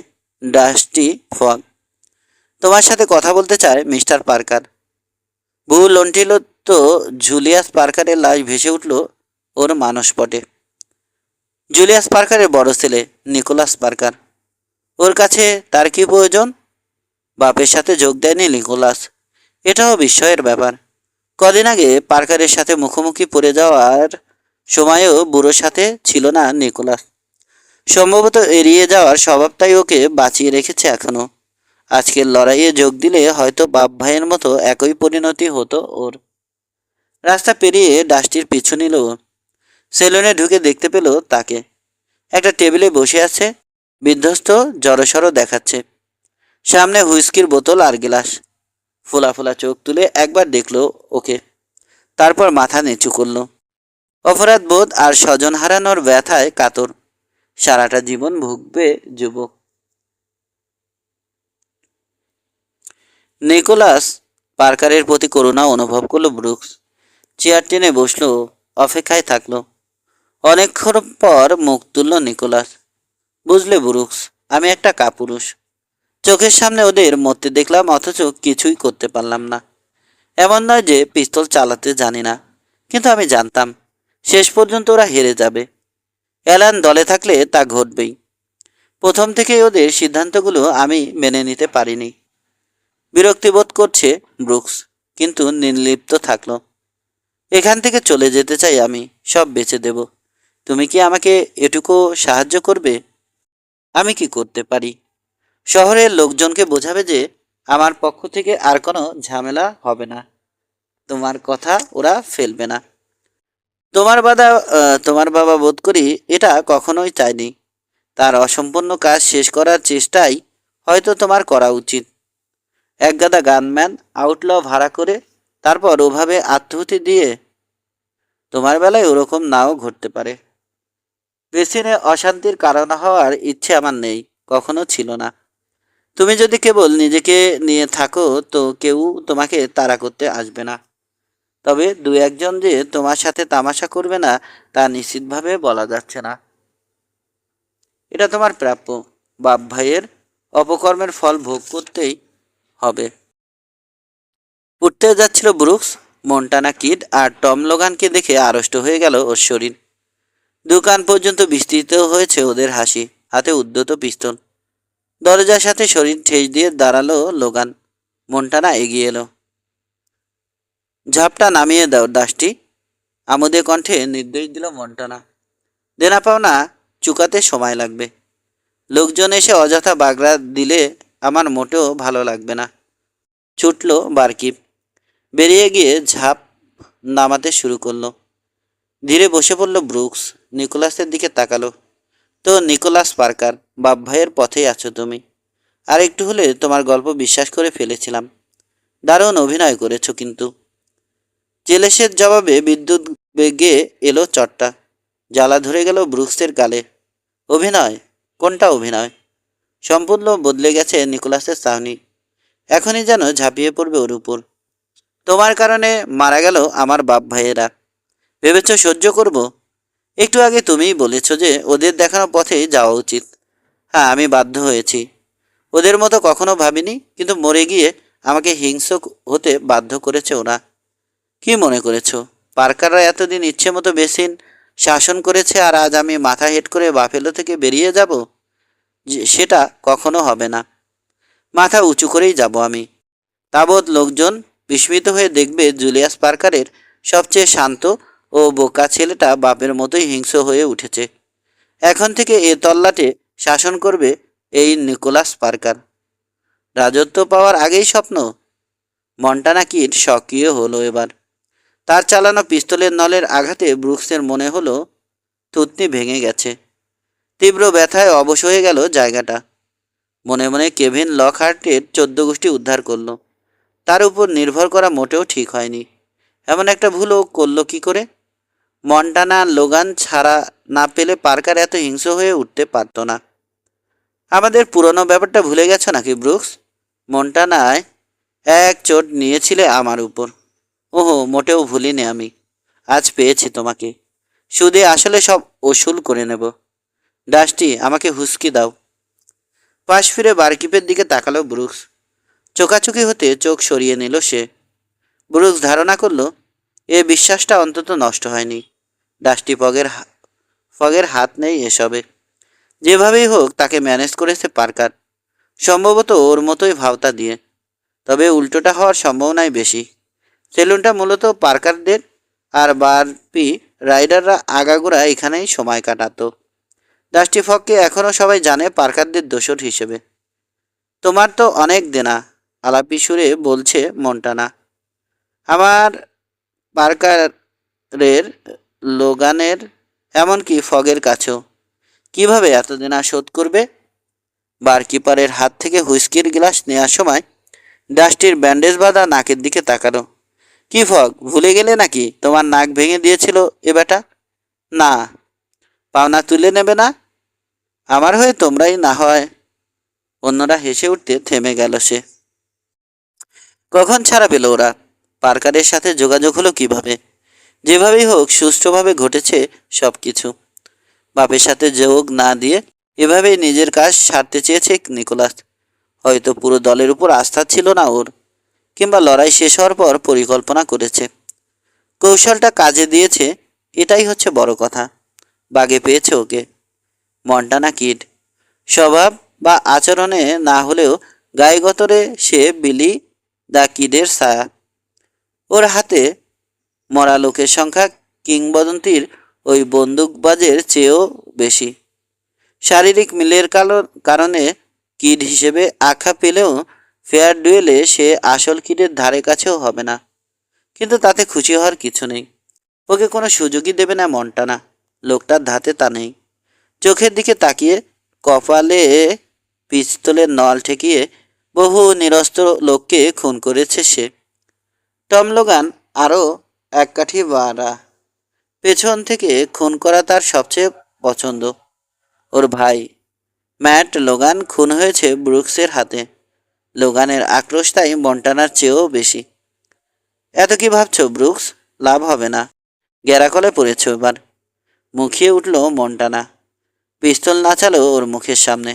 ডাস্টি ফগ। তোমার সাথে কথা বলতে চায় মিস্টার পার্কার। বহু লন্ঠিলত জুলিয়াস পার্কারের লাশ ভেসে উঠল ওর মানসপটে। জুলিয়াস পার্কারের বড় ছেলে নিকোলাস পার্কার। ওর কাছে তার কি প্রয়োজন? বাপের সাথে যোগ দেয়নি নিকোলাস, এটাও বিস্ময়ের ব্যাপার। কদিন আগে পার্কারের সাথে মুখোমুখি পড়ে যাওয়ার সময়েও বুড়োর সাথে ছিল না নিকোলাস। সম্ভবত এড়িয়ে যাওয়ার স্বভাবটাই ওকে বাঁচিয়ে রেখেছে এখনো। আজকের লড়াইয়ে যোগ দিলে হয়তো বাপ ভাইয়ের মতো একই পরিণতি হতো ওর। রাস্তা পেরিয়ে ডাস্টির পিছু নিল। সেলুনে ঢুকে দেখতে পেল তাকে। একটা টেবিলে বসে আছে, বিধ্বস্ত, জড়সড় দেখাচ্ছে। সামনে হুইস্কির বোতল আর গ্লাস। ফোলা ফোলা চোখ তুলে একবার দেখলো ওকে, তারপর মাথা নিচু করল। অপরাধ বোধ আর স্বজন হারানোর ব্যথায় কাতর। সারাটা জীবন ভুগবে যুবক। নিকোলাস পার্কারের প্রতি করুণা অনুভব করলো ব্রুকস। চেয়ার টেনে বসলো, অপেক্ষায় থাকলো। অনেকক্ষণ পর মুখ তুলল নিকোলাস। বুঝলে ব্রুকস, আমি একটা কাপুরুষ। চোখের সামনে ওদের মরতে দেখলাম, অথচ কিছুই করতে পারলাম না। এমন নয় যে পিস্তল চালাতে জানি না, কিন্তু আমি জানতাম শেষ পর্যন্ত ওরা হেরে যাবে। অ্যালান দলে থাকলে তা ঘটবেই। প্রথম থেকেই ওদের সিদ্ধান্তগুলো আমি মেনে নিতে পারিনি। বিরক্তিবোধ করছে ব্রুকস, কিন্তু নির্লিপ্ত থাকলো। এখান থেকে চলে যেতে চাই আমি, সব বেচে দেব। তুমি কি আমাকে এটুকু সাহায্য করবে? আমি কি করতে পারি? শহরের লোকজনকে বোঝাবে যে আমার পক্ষ থেকে আর কোনো ঝামেলা হবে না, তোমার কথা ওরা ফেলবে না। তোমার বাবা বোধ করি এটা কখনোই চায়নি। তার অসম্পূর্ণ কাজ শেষ করার চেষ্টাই হয়তো তোমার করা উচিত। একগাদা গানম্যান আউটল ভাড়া করে তারপর ওভাবে আত্মহুতি দিয়ে, তোমার বেলায় ওরকম নাও ঘটতে পারে। পেছনে অশান্তির কারণ হওয়ার ইচ্ছে আমার নেই, কখনো ছিল না। তুমি যদি কেবল নিজেকে নিয়ে থাকো তো কেউ তোমাকে তাড়া করতে আসবে না। তবে দু একজন যে তোমার সাথে তামাশা করবে না তা নিশ্চিতভাবে বলা যাচ্ছে না। এটা তোমার প্রাপ্য। বাপ ভাইয়ের অপকর্মের ফল ভোগ করতেই হবে। উঠতে যাচ্ছিল ব্রুকস, মন্টানা কিড আর টম লোগানকে দেখে আড়ষ্ট হয়ে গেল ওর শরীর। দোকান পর্যন্ত বিস্তৃত হয়েছে ওদের হাসি, হাতে উদ্যত পিস্তল। দরজার সাথে শরীর ঠেস দিয়ে দাঁড়ালো লোগান। মন্টানা এগিয়ে এলো। ঝাপটা নামিয়ে দাও ডাস্টি, আমোদে কণ্ঠে নির্দেশ দিল মন্টানা। দেনা পাওনা চুকাতে সময় লাগবে। লোকজন এসে অযথা বাগড়া দিলে আমার মোটেও ভালো লাগবে না। ছুটল বারকিপ, বেরিয়ে গিয়ে ঝাঁপ নামাতে শুরু করলো। ধীরে বসে পড়ল ব্রুকস, নিকোলাসের দিকে তাকালো। তো নিকোলাস পার্কার, বাপ ভাইয়ের পথেই আছো তুমি। আর একটু হলে তোমার গল্প বিশ্বাস করে ফেলেছিলাম। দারুণ অভিনয় করেছো কিন্তু। জেলেসের জবাবে বিদ্যুৎ বেগে এলো চটটা। জ্বালা ধরে গেল ব্রুকসের গালে। অভিনয়? কোনটা অভিনয়? সম্পূর্ণ বদলে গেছে নিকোলাসের চাহনি। এখনই যেন ঝাঁপিয়ে পড়বে ওর উপর। তোমার কারণে মারা গেল আমার বাপ ভাইয়েরা, ভেবেছ সহ্য করব? একটু আগে তুমিই বলেছ যে ওদের দেখানো পথেই যাওয়া উচিত। হ্যাঁ, আমি বাধ্য হয়েছি। ওদের মতো কখনো ভাবিনি, কিন্তু মরে গিয়ে আমাকে হিংস্র হতে বাধ্য করেছে ওরা। কি মনে করেছ পার্কাররা এতদিন ইচ্ছে মতো বেসিন শাসন করেছে আর আজ আমি মাথা হেট করে বাফেলো থেকে বেরিয়ে যাব? সেটা কখনো হবে না। মাথা উঁচু করেই যাব আমি। তাবৎ লোকজন বিস্মিত হয়ে দেখবে জুলিয়াস পার্কারের সবচেয়ে শান্ত ও বোকা ছেলেটা বাপের মতোই হিংস্র হয়ে উঠেছে। এখন থেকে এ তল্লাটে শাসন করবে এই নিকোলাস পার্কার। রাজত্ব পাওয়ার আগেই স্বপ্ন? মন্টানা কিড সক্রিয় হলো এবার। তার চালানো পিস্তলের নলের আঘাতে ব্রুকসের মনে হলো থুতনি ভেঙে গেছে। তীব্র ব্যথায় অবশ হয়ে গেল জায়গাটা। মনে মনে কেভিন লকহার্টের 14 গোষ্ঠী উদ্ধার করলো। তার উপর নির্ভর করা মোটেও ঠিক হয়নি। এমন একটা ভুলও করলো কি করে? মন্টানা লোগান ছাড়া না পেলে পার্কার এত হিংস্র হয়ে উঠতে পারত না। আমাদের পুরনো ব্যাপারটা ভুলে গেছো নাকি ব্রুকস? মন্টানায় এক চোট নিয়েছিলে আমার উপর। ওহো, মোটেও ভুলিনি আমি। আজ পেয়েছি তোমাকে। সুদে আসলে সব ওসুল করে নেব। ডাস্টি, আমাকে হুস্কি দাও। পাশ ফিরে বারকিপের দিকে তাকালো ব্রুকস। চোখাচোখি হতে চোখ সরিয়ে নিল সে। ব্রুকস ধারণা করল এ বিশ্বাসটা অন্তত নষ্ট হয়নি। ডাস্টি ফগের হাত নেই এসবে। যেভাবেই হোক তাকে ম্যানেজ করেছে পার্কার, সম্ভবত ওর মতোই ভাওতা দিয়ে। তবে উল্টোটা হওয়ার সম্ভাবনাই বেশি। সেলুনটা মূলত পার্কারদের, আর বারপি রাইডাররা আগাগোড়া এখানেই সময় কাটাতো। ডাস্টি ফগকে এখনও সবাই জানে পার্কারদের দোসর হিসেবে। তোমার তো অনেক দেনা, আলাপি সুরে বলছে মন্টানা। আমার, পার্কারের, লোগানের, এমনকি ফগের কাছেও। কিভাবে এত দেনা শোধ করবে? বারকিপারের হাত থেকে হুইস্কির গ্লাস নেওয়ার সময় ডাস্টির ব্যান্ডেজ বাঁধা নাকের দিকে তাকালো। কি ফগ, ভুলে গেলে নাকি তোমার নাক ভেঙে দিয়েছিল এ বেটা? না। পাওনা তুলে নেবে না? আমার হয়ে তোমরাই না হয়। অন্যরা হেসে উঠতে থেমে গেল সে। কখন ছাড়া পেল ওরা? পার্কারের সাথে যোগাযোগ হলো কিভাবে? যেভাবেই হোক সুষ্ঠুভাবে ঘটেছে সব কিছু। বাপের সাথে যোগ না দিয়ে এভাবেই নিজের কাজ সারতে চেয়েছে নিকোলাস। হয়তো পুরো দলের উপর আস্থা ছিল না ওর, কিংবা লড়াই শেষ হওয়ার পর পরিকল্পনা করেছে। কৌশলটা কাজে দিয়েছে, এটাই হচ্ছে বড় কথা। বাগে পেয়েছে ওকে। মন্টানা কিড স্বভাব বা আচরণে না হলেও গায়ে গতরে সে বিলি দ্য কিডের ছায়া। ওর হাতে মরা লোকের সংখ্যা কিংবদন্তির ওই বন্দুকবাজের চেয়েও বেশি। শারীরিক মিলের কারণে কিড হিসেবে আখ্যা পেলেও ফেয়ার ডুয়েলে সে আসল কিডের ধারে কাছেও হবে না। কিন্তু তাতে খুশি হওয়ার কিছু নেই। ওকে কোনো সুযোগই দেবে না মন্টানা। লোকটার ধাতে তা নেই। চোখের দিকে তাকিয়ে কপালে পিস্তলের নল ঠেকিয়ে বহু নিরস্ত্র লোককে খুন করেছে সে। টম লোগান আরও এক কাঠি বাড়া। পেছন থেকে খুন করা তার সবচেয়ে পছন্দ। ওর ভাই ম্যাট লোগান খুন হয়েছে ব্রুকসের হাতে। লোগানের আক্রোশ তাই মন্টানার চেয়েও বেশি। এত কি ভাবছো ব্রুকস? লাভ হবে না। গ্যারাকলে পড়েছ এবার। মুখিয়ে উঠল মন্টানা। পিস্তল নাচালো ওর মুখের সামনে।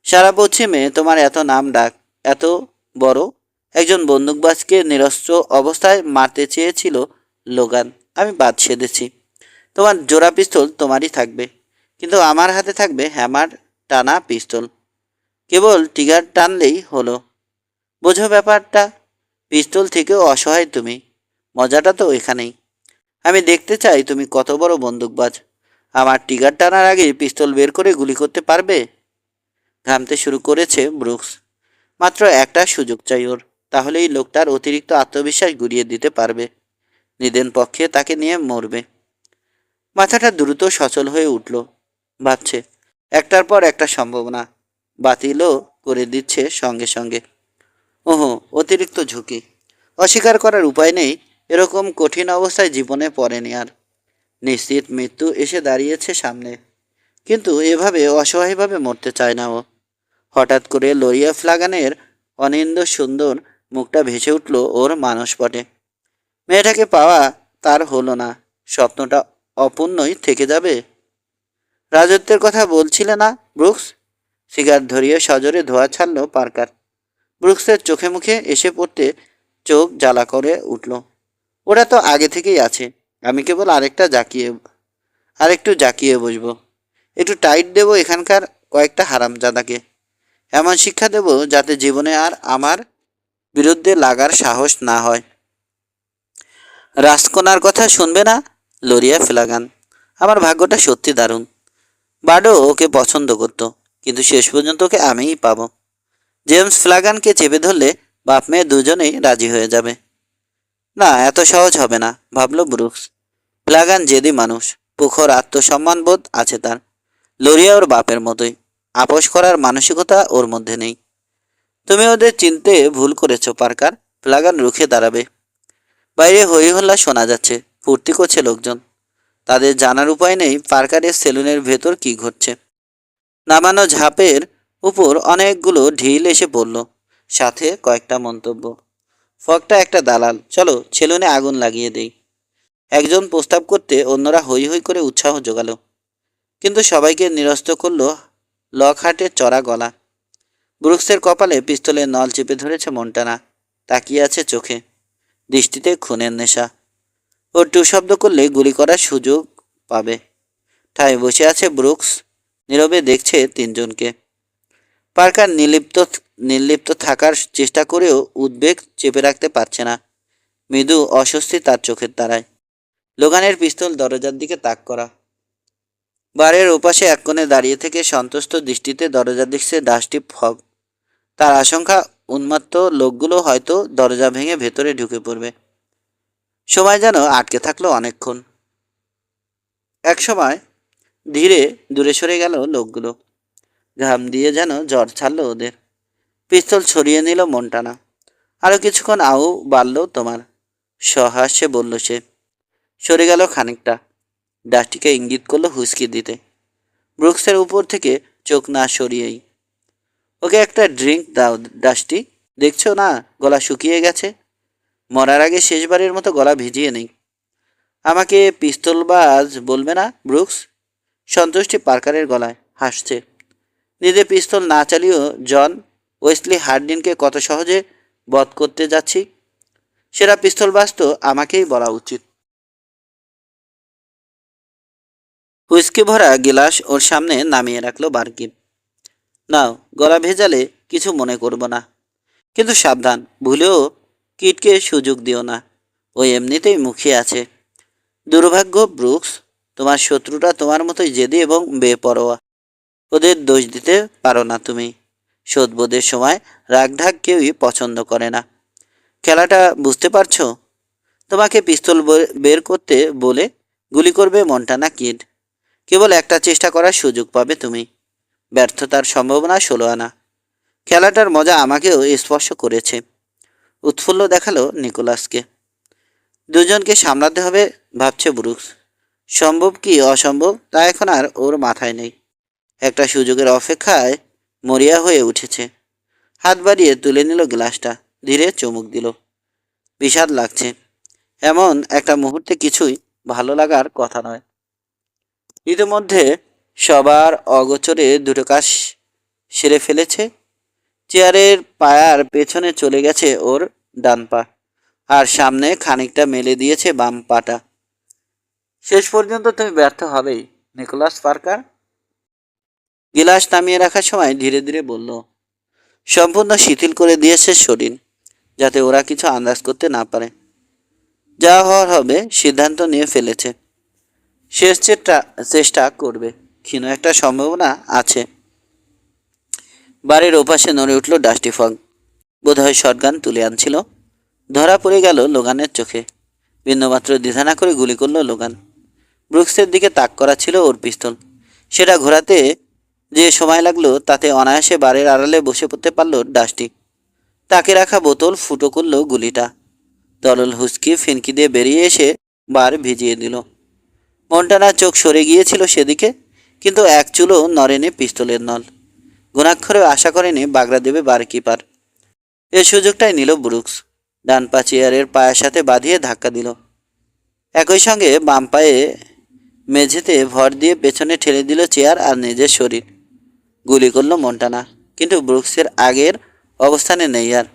সারা পশ্চিমে তোমার এত নাম ডাক, এত বড় একজন বন্দুকবাজকে নিরস্ত্র অবস্থায় মারতে চেয়েছিল লোগান। আমি বাদ সেধেছি। তোমার জোড়া পিস্তল তোমারই থাকবে, কিন্তু আমার হাতে থাকবে হ্যামার টানা পিস্তল। কেবল ট্রিগার টানলেই হলো। বোঝো ব্যাপারটা? পিস্তল থেকেও অসহায় তুমি। মজাটা তো এখানেই। আমি দেখতে চাই তুমি কত বড় বন্দুকবাজ। আমার ট্রিগার টানার আগে পিস্তল বের করে গুলি করতে পারবে? ঘামতে শুরু করেছে ব্রুকস। মাত্র একটা সুযোগ চাই ওর, তাহলেই লোকটার অতিরিক্ত আত্মবিশ্বাস গুরিয়ে দিতে পারবে। নিদেন পক্ষে তাকে নিয়ে মরবে। মাথাটা দ্রুত সচল হয়ে উঠল। ভাবছে একটার পর একটা সম্ভাবনা বাতিলও করে দিচ্ছে সঙ্গে সঙ্গে। ওহো, অতিরিক্ত ঝুঁকি। অস্বীকার করার উপায় নেই। এরকম কঠিন অবস্থায় জীবনে পড়েনি আর। নিশ্চিত মৃত্যু এসে দাঁড়িয়েছে সামনে, কিন্তু এভাবে অসহায়ভাবে মরতে চায় না ও। হঠাৎ করে লরিয়া ফ্লাগানের অনিন্দ সুন্দর মুখটা ভেসে উঠল ওর মানসপটে। মেয়েটাকে পাওয়া তার হলো না, স্বপ্নটা অপূর্ণই থেকে যাবে। রাজত্বের কথা বলছিলে না ব্রুকস? সিগার ধরিয়ে সজোরে ধোয়া ছাড়ল পার্কার। ব্রুকসের চোখে মুখে এসে পড়তে চোখ জ্বালা করে উঠল। ওটা তো আগে থেকেই আছে। আমি কেবল আরেকটু জাকিয়ে বসবো। একটু টাইট দেবো এখানকার কয়েকটা হারামজাদাকে। এমন শিক্ষা দেব যাতে জীবনে আর আমার বিরুদ্ধে লাগার সাহস না হয়। রাজকন্যার কথা শুনবে না? লরিয়া ফ্লাগান। আমার ভাগ্যটা সত্যি দারুণ। বার্ডো ওকে পছন্দ করত, কিন্তু শেষ পর্যন্ত ওকে আমিই পাবো। জেমস ফ্লাগানকে চেপে ধরলে বাপ মেয়ে দুজনেই রাজি হয়ে যাবে। না, এত সহজ হবে না, ভাবল ব্রুকস। ফ্লাগান জেদি মানুষ, প্রখর আত্মসম্মানবোধ আছে তার। লরিয়া ওর বাপের মতোই। আপোষ করার মানসিকতা ওর মধ্যে নেই। তুমি ওদের চিনতে ভুল করেছো পার্কার। ফ্লাগান রুখে দাঁড়াবে। বাইরে হই হল্লা শোনা যাচ্ছে, ফুর্তি করছে লোকজন। তাদের জানার উপায় নেই পার্কারের সেলুনের ভেতর কি ঘটছে। নামানো ঝাঁপের উপর অনেকগুলো ঢিল এসে পড়ল, সাথে কয়েকটা মন্তব্য। ফকটা একটা দালাল, চলো সেলুনে আগুন লাগিয়ে দেই। একজন প্রস্তাব করতে অন্যরা হৈ হৈ করে উৎসাহ জোগালো, কিন্তু সবাইকে নিরস্ত করল লকহার্টের চড়া গলা। ব্রুকসের কপালে পিস্তলের নল চেপে ধরেছে মন্টানা। তাকিয়ে আছে চোখে, দৃষ্টিতে খুনের নেশা। ও টু শব্দ করলে গুলি করার সুযোগ পাবে। ঠায় বসে আছে ব্রুকস, নীরবে দেখছে তিনজনকে। পার্কার নির্লিপ্ত থাকার চেষ্টা করেও উদ্বেগ চেপে রাখতে পারছে না। মৃদু অস্বস্তি তার চোখের তারায়। লোগানের পিস্তল দরজার দিকে তাক করা। বারের ওপাশে এক কোণে দাঁড়িয়ে থেকে সন্তুষ্ট দৃষ্টিতে দরজা দেখছে ডাস্টি ফগ। তার আশঙ্কা উন্মত্ত লোকগুলো হয়তো দরজা ভেঙে ভেতরে ঢুকে পড়বে। সময় যেন আটকে থাকলো অনেকক্ষণ। এক সময় ধীরে দূরে সরে গেল লোকগুলো। ঘাম দিয়ে যেন জ্বর ছাড়লো ওদের। পিস্তল ছড়িয়ে নিল মন্টানা। আরও কিছুক্ষণ আউ বাড়ল তোমার, সহাস্যে বলল সে। সরে গেল খানিকটা। ডাস্টিকে ইঙ্গিত করলো হুইস্কি দিতে। ব্রুকসের উপর থেকে চোখ না সরিয়েই, ওকে একটা ড্রিঙ্ক দাও ডাস্টি। দেখছো না গলা শুকিয়ে গেছে। মরার আগে শেষবারের মতো গলা ভিজিয়ে নেই। আমাকে পিস্তলবাজ বলবে না ব্রুকস? সন্তুষ্টি পার্কারের গলায় হাসছে। নিজে পিস্তল না চালিয়েও জন ওয়েসলি হার্ডিনকে কত সহজে বধ করতে যাচ্ছি। সেরা পিস্তলবাজ তো আমাকেই বলা উচিত। হুইস্কি ভরা গিলাস ওর সামনে নামিয়ে রাখলো বার্কিন। নাও, গলা ভেজালে কিছু মনে করব না, কিন্তু সাবধান, ভুলেও কিটকে সুযোগ দিও না। ও এমনিতেই মুখিয়ে আছে। দুর্ভাগ্য ব্রুকস, তোমার শত্রুরা তোমার মতোই জেদি এবং বেপরোয়া। ওদের দোষ দিতে পারো না তুমি। শোধবোধের সময় রাগঢাক কেউই পছন্দ করে না। খেলাটা বুঝতে পারছো? তোমাকে পিস্তল বের করতে বলে গুলি করবে মন্টানা কিড। কেবল একটা চেষ্টা করার সুযোগ পাবে তুমি। ব্যর্থতার সম্ভাবনা 16 আনা। খেলাটার মজা আমাকেও স্পর্শ করেছে। উৎফুল্ল দেখালো নিকোলাসকে। দুজনকে সামলাতে হবে ভাবছে ব্রুকস। সম্ভব কি অসম্ভব তা এখন আর ওর মাথায় নেই। একটা সুযোগের অপেক্ষায় মরিয়া হয়ে উঠেছে। হাত বাড়িয়ে তুলে নিল গ্লাসটা, ধীরে চুমুক দিল। বিষাদ লাগছে। এমন একটা মুহূর্তে কিছুই ভালো লাগার কথা নয়। ইতিমধ্যে সবার অগোচরে দুটো কাজ সেরে ফেলেছে। চেয়ারের পায়ার পেছনে চলে গেছে ওর ডান পা, আর সামনে খানিকটা মেলে দিয়েছে বাম পাটা। শেষ পর্যন্ত তুমি ব্যর্থ হবেই নিকোলাস পার্কার। গিলাস নামিয়ে রাখার সময় ধীরে ধীরে বলল, সম্পূর্ণ শিথিল করে দিয়েছে শরীর, যাতে ওরা কিছু আন্দাজ করতে না পারে। যা হওয়ার হবে সিদ্ধান্ত নিয়ে ফেলেছে। শেষ চেষ্টা করবে। ক্ষীণ একটা সম্ভাবনা আছে। বাড়ির ওপাশে নড়ে উঠল ডাস্টি ফগ। বোধহয় শটগান তুলে আনছিল। ধরা পড়ে গেল লোগানের চোখে। বিন্দুমাত্র দ্বিধা না করে গুলি করল লোগান। ব্রুকসের দিকে তাক করা ছিল ওর পিস্তল। সেটা ঘোরাতে যে সময় লাগলো তাতে অনায়াসে বাড়ির আড়ালে বসে পড়তে পারল ডাস্টি। তাকে রাখা বোতল ফুটো করল গুলিটা। তরল হুস্কি ফিনকি দিয়ে বেরিয়ে এসে বার ভিজিয়ে দিল। মন্টানার চোখ সরে গিয়েছিল সেদিকে, কিন্তু এক চুলও নড়েনি পিস্তলের নল। গুণাক্ষরে আশা করেনি বাগড়া দেবে বার কিপার। এ সুযোগটাই নিল ব্রুকস। ডান পা চেয়ারের পায়ের সাথে বাঁধিয়ে ধাক্কা দিল। একই সঙ্গে বাম পায়ে মেঝেতে ভর দিয়ে পেছনে ঠেলে দিল চেয়ার আর নিজের শরীর। গুলি করল মন্টানা, কিন্তু ব্রুকসের আগের অবস্থানে নেই আর।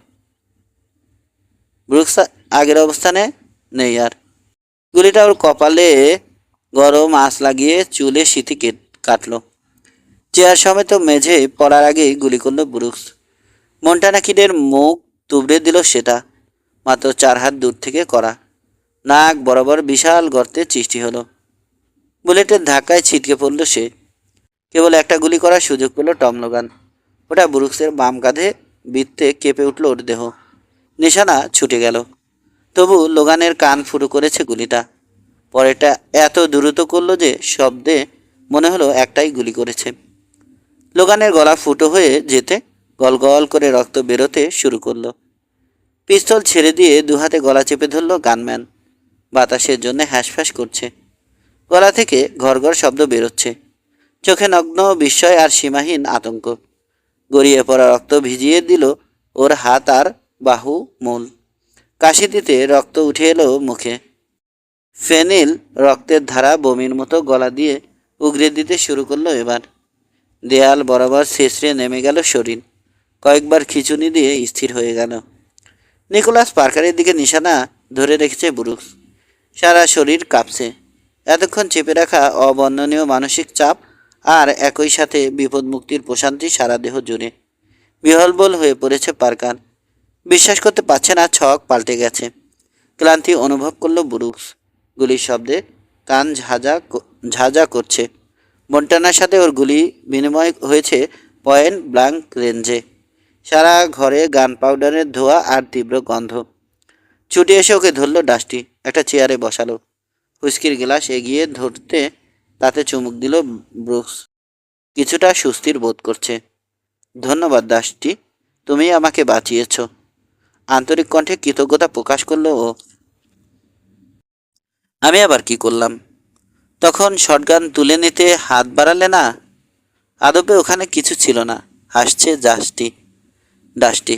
ব্রুকস আগের অবস্থানে নেই আর। গুলিটা ওর কপালে গরম আঁচ লাগিয়ে চুলে সিঁথি কাটল। চেয়ার সমেত মেঝে পড়ার আগেই গুলি করল ব্রুকস। মন্টানা কিডের মুখ তুবড়ে দিল সেটা। মাত্র 4 হাত দূর থেকে করা। নাক বরাবর বিশাল গর্তের সৃষ্টি হলো। বুলেটের ধাক্কায় ছিটকে পড়ল সে। কেবল একটা গুলি করার সুযোগ পেল টম লোগান। ওটা ব্রুকসের বাম কাঁধে বৃত্তে কেঁপে উঠল ওর দেহ। নিশানা ছুটে গেল। তবু লোগানের কান ফুটো করেছে গুলিটা। পরেরটা এত দ্রুত করলো যে শব্দে মনে হলো একটাই গুলি করেছে। লোগানের গলা ফুটো হয়ে যেতে গল গল করে রক্ত বেরোতে শুরু করলো। পিস্তল ছেড়ে দিয়ে দুহাতে গলা চেপে ধরল গানম্যান। বাতাসের জন্য হ্যাঁসফ্যাঁস করছে। গলা থেকে ঘর ঘর শব্দ বেরোচ্ছে। চোখে নগ্ন বিস্ময় আর সীমাহীন আতঙ্ক। গড়িয়ে পড়া রক্ত ভিজিয়ে দিল ওর হাত আর বাহু মূল। কাশি দিতে রক্ত উঠে এলো মুখে। ফেনিল রক্তের ধারা বমির মতো গলা দিয়ে উগরে দিতে শুরু করলো এবার। দেয়াল বরাবর শেষড়ে নেমে গেল শরীর। কয়েকবার খিঁচুনি দিয়ে স্থির হয়ে গেল। নিকোলাস পার্কারের দিকে নিশানা ধরে রেখেছে ব্রুকস। সারা শরীর কাঁপছে। এতক্ষণ চেপে রাখা অবর্ণনীয় মানসিক চাপ আর একই সাথে বিপদমুক্তির প্রশান্তি সারা দেহ জুড়ে। বিহ্বল হয়ে পড়েছে পার্কার। বিশ্বাস করতে পারছে না ছক পাল্টে গেছে। ক্লান্তি অনুভব করল ব্রুকস। গুলির শব্দে কান ঝাঁঝা করছে। মন্টানার সাথে ওর গুলি বিনিময় হয়েছে পয়েন্ট ব্ল্যাঙ্ক রেঞ্জে। সারা ঘরে গান পাউডারের ধোঁয়া আর তীব্র গন্ধ। ছুটে এসে ওকে ধরল ডাস্টি। একটা চেয়ারে বসালো। হুইস্কির গ্লাস এগিয়ে ধরতে তাতে চুমুক দিল ব্রুকস। কিছুটা সুস্থির বোধ করছে। ধন্যবাদ ডাস্টি, তুমি আমাকে বাঁচিয়েছ। আন্তরিক কণ্ঠে কৃতজ্ঞতা প্রকাশ করল ও। আমি আবার কি করলাম? তখন শটগান তুলে নিতে হাত বাড়ালে না? আদপে ওখানে কিছু ছিল না। হাসছে ডাস্টি।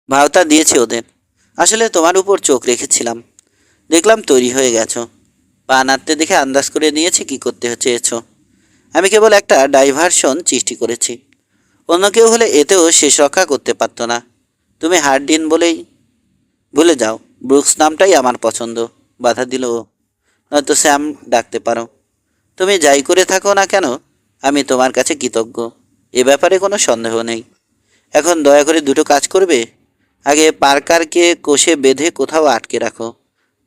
ভাওতা দিয়েছে ওদের। আসলে তোমার উপর চোখ রেখেছিলাম। দেখলাম তৈরি হয়ে গেছো। পা নাড়তে দেখে আন্দাজ করে নিয়েছি কি করতে চেয়েছো। আমি কেবল একটা ডাইভারশন সৃষ্টি করেছি। অন্য কেউ হলে এতেও শেষ রক্ষা করতে পারত না। তুমি হার্ডিন বলেই ভুলে যাও। ব্রুকস নামটাই আমার পছন্দ, বাধা দিল ও। নয়তো স্যাম ডাকতে পারো। তুমি যাই করে থাকো না কেন, আমি তোমার কাছে কৃতজ্ঞ। এ ব্যাপারে কোনো সন্দেহ নেই। এখন দয়া করে দুটো কাজ করবে। আগে পার্কারকে কোষে বেঁধে কোথাও আটকে রাখো।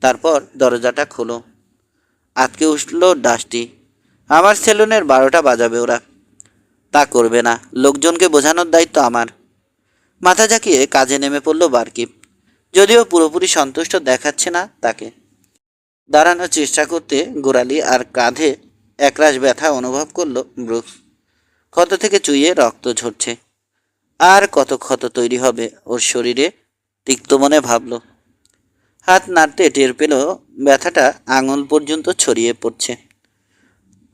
তারপর দরজাটা খোলো। আটকে উঠল ডাস্টি। আমার সেলুনের 12টা বাজাবে ওরা। তা করবে না, লোকজনকে বোঝানোর দায়িত্ব আমার। মাথা ঝাঁকিয়ে কাজে নেমে পড়ল বারকিপ, যদিও পুরোপুরি সন্তুষ্ট দেখাচ্ছে না তাকে। দাঁড়ানোর চেষ্টা করতে গোড়ালি আর কাঁধে একরাশ ব্যথা অনুভব করল ব্রুকস। ক্ষত থেকে চুইয়ে রক্ত ঝরছে। আর কত ক্ষত তৈরি হবে ওর শরীরে, তিক্ত মনে ভাবল। হাত নাড়তে টের পেল ব্যথাটা আঙুল পর্যন্ত ছড়িয়ে পড়ছে।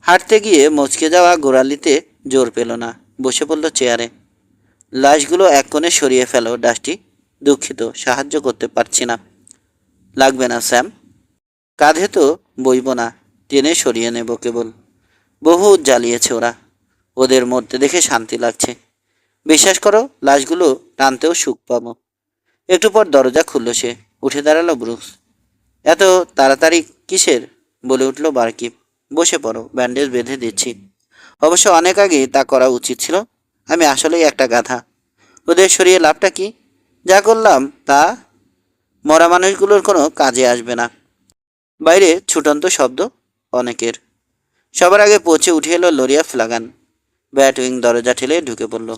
হাঁটতে গিয়ে মচকে যাওয়া গোড়ালিতে জোর পেল না, বসে পড়ল চেয়ারে। লাশগুলো এক কোণে সরিয়ে ফেলো ডাস্টি, দুঃখিত, সাহায্য করতে পারছি না। লাগবে না স্যাম, কাঁধে তো বইব না, টেনে সরিয়ে নেব কেবল। বহু জ্বালিয়েছে ওরা, ওদের মরতে দেখে শান্তি লাগছে। বিশ্বাস করো, লাশগুলো টানতেও সুখ পাবো। একটু পর দরজা খুলল সে, উঠে দাঁড়ালো ব্রুকস। এত তাড়াতাড়ি কিসের, বলে উঠল বারকিপ। বসে পড়ো, ব্যান্ডেজ বেঁধে দিচ্ছি। অবশ্য অনেক আগেই তা করা উচিত ছিল। আমি আসলেই একটা গাধা। ওদের সরিয়ে লাভটা কি? যা করলাম তা মরা মানুষগুলোর কোনো কাজে আসবে না। বাইরে ছুটন্ত শব্দ অনেকের। সবার আগে পৌঁছে উঠে এলো লোরিয়া ফ্লাগান। ব্যাটউইং দরজা ঠেলে ঢুকে পড়ল।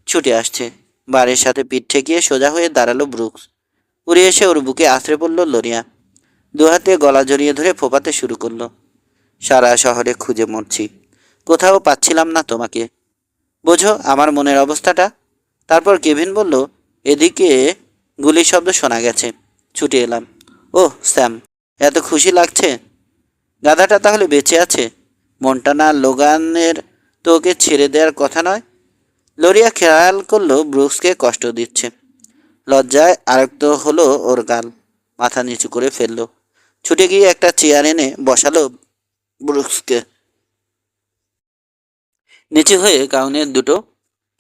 ছুটে আসছে। বাড়ির সাথে পিঠ ঠেকিয়ে সোজা হয়ে দাঁড়ালো ব্রুকস। উড়ে এসে ওর বুকে আছড়ে পড়ল লোরিয়া। দুহাতে গলা জড়িয়ে ধরে ফোপাতে শুরু করলো। সারা শহরে খুঁজে মরছি, কোথাও পাচ্ছিলাম না তোমাকে। বোঝো আমার মনের অবস্থাটা। তারপর কেভিন বলল, এদিকে গুলির শব্দ শোনা গেছে। ছুটে এলাম। ওহ স্যাম, এত খুশি লাগছে। গাধাটা তাহলে বেঁচে আছে। মন্টানা লোগানের তো ওকে ছেড়ে দেওয়ার কথা নয়। লোরিয়া খেয়াল করলো ব্রুকসকে কষ্ট দিচ্ছে। লজ্জায় আরেকট হলো ওর গাল। মাথা নিচু করে ফেললো। ছুটে গিয়ে একটা চেয়ার এনে বসালো ব্রুকসকে। নিচু হয়ে গাউনের দুটো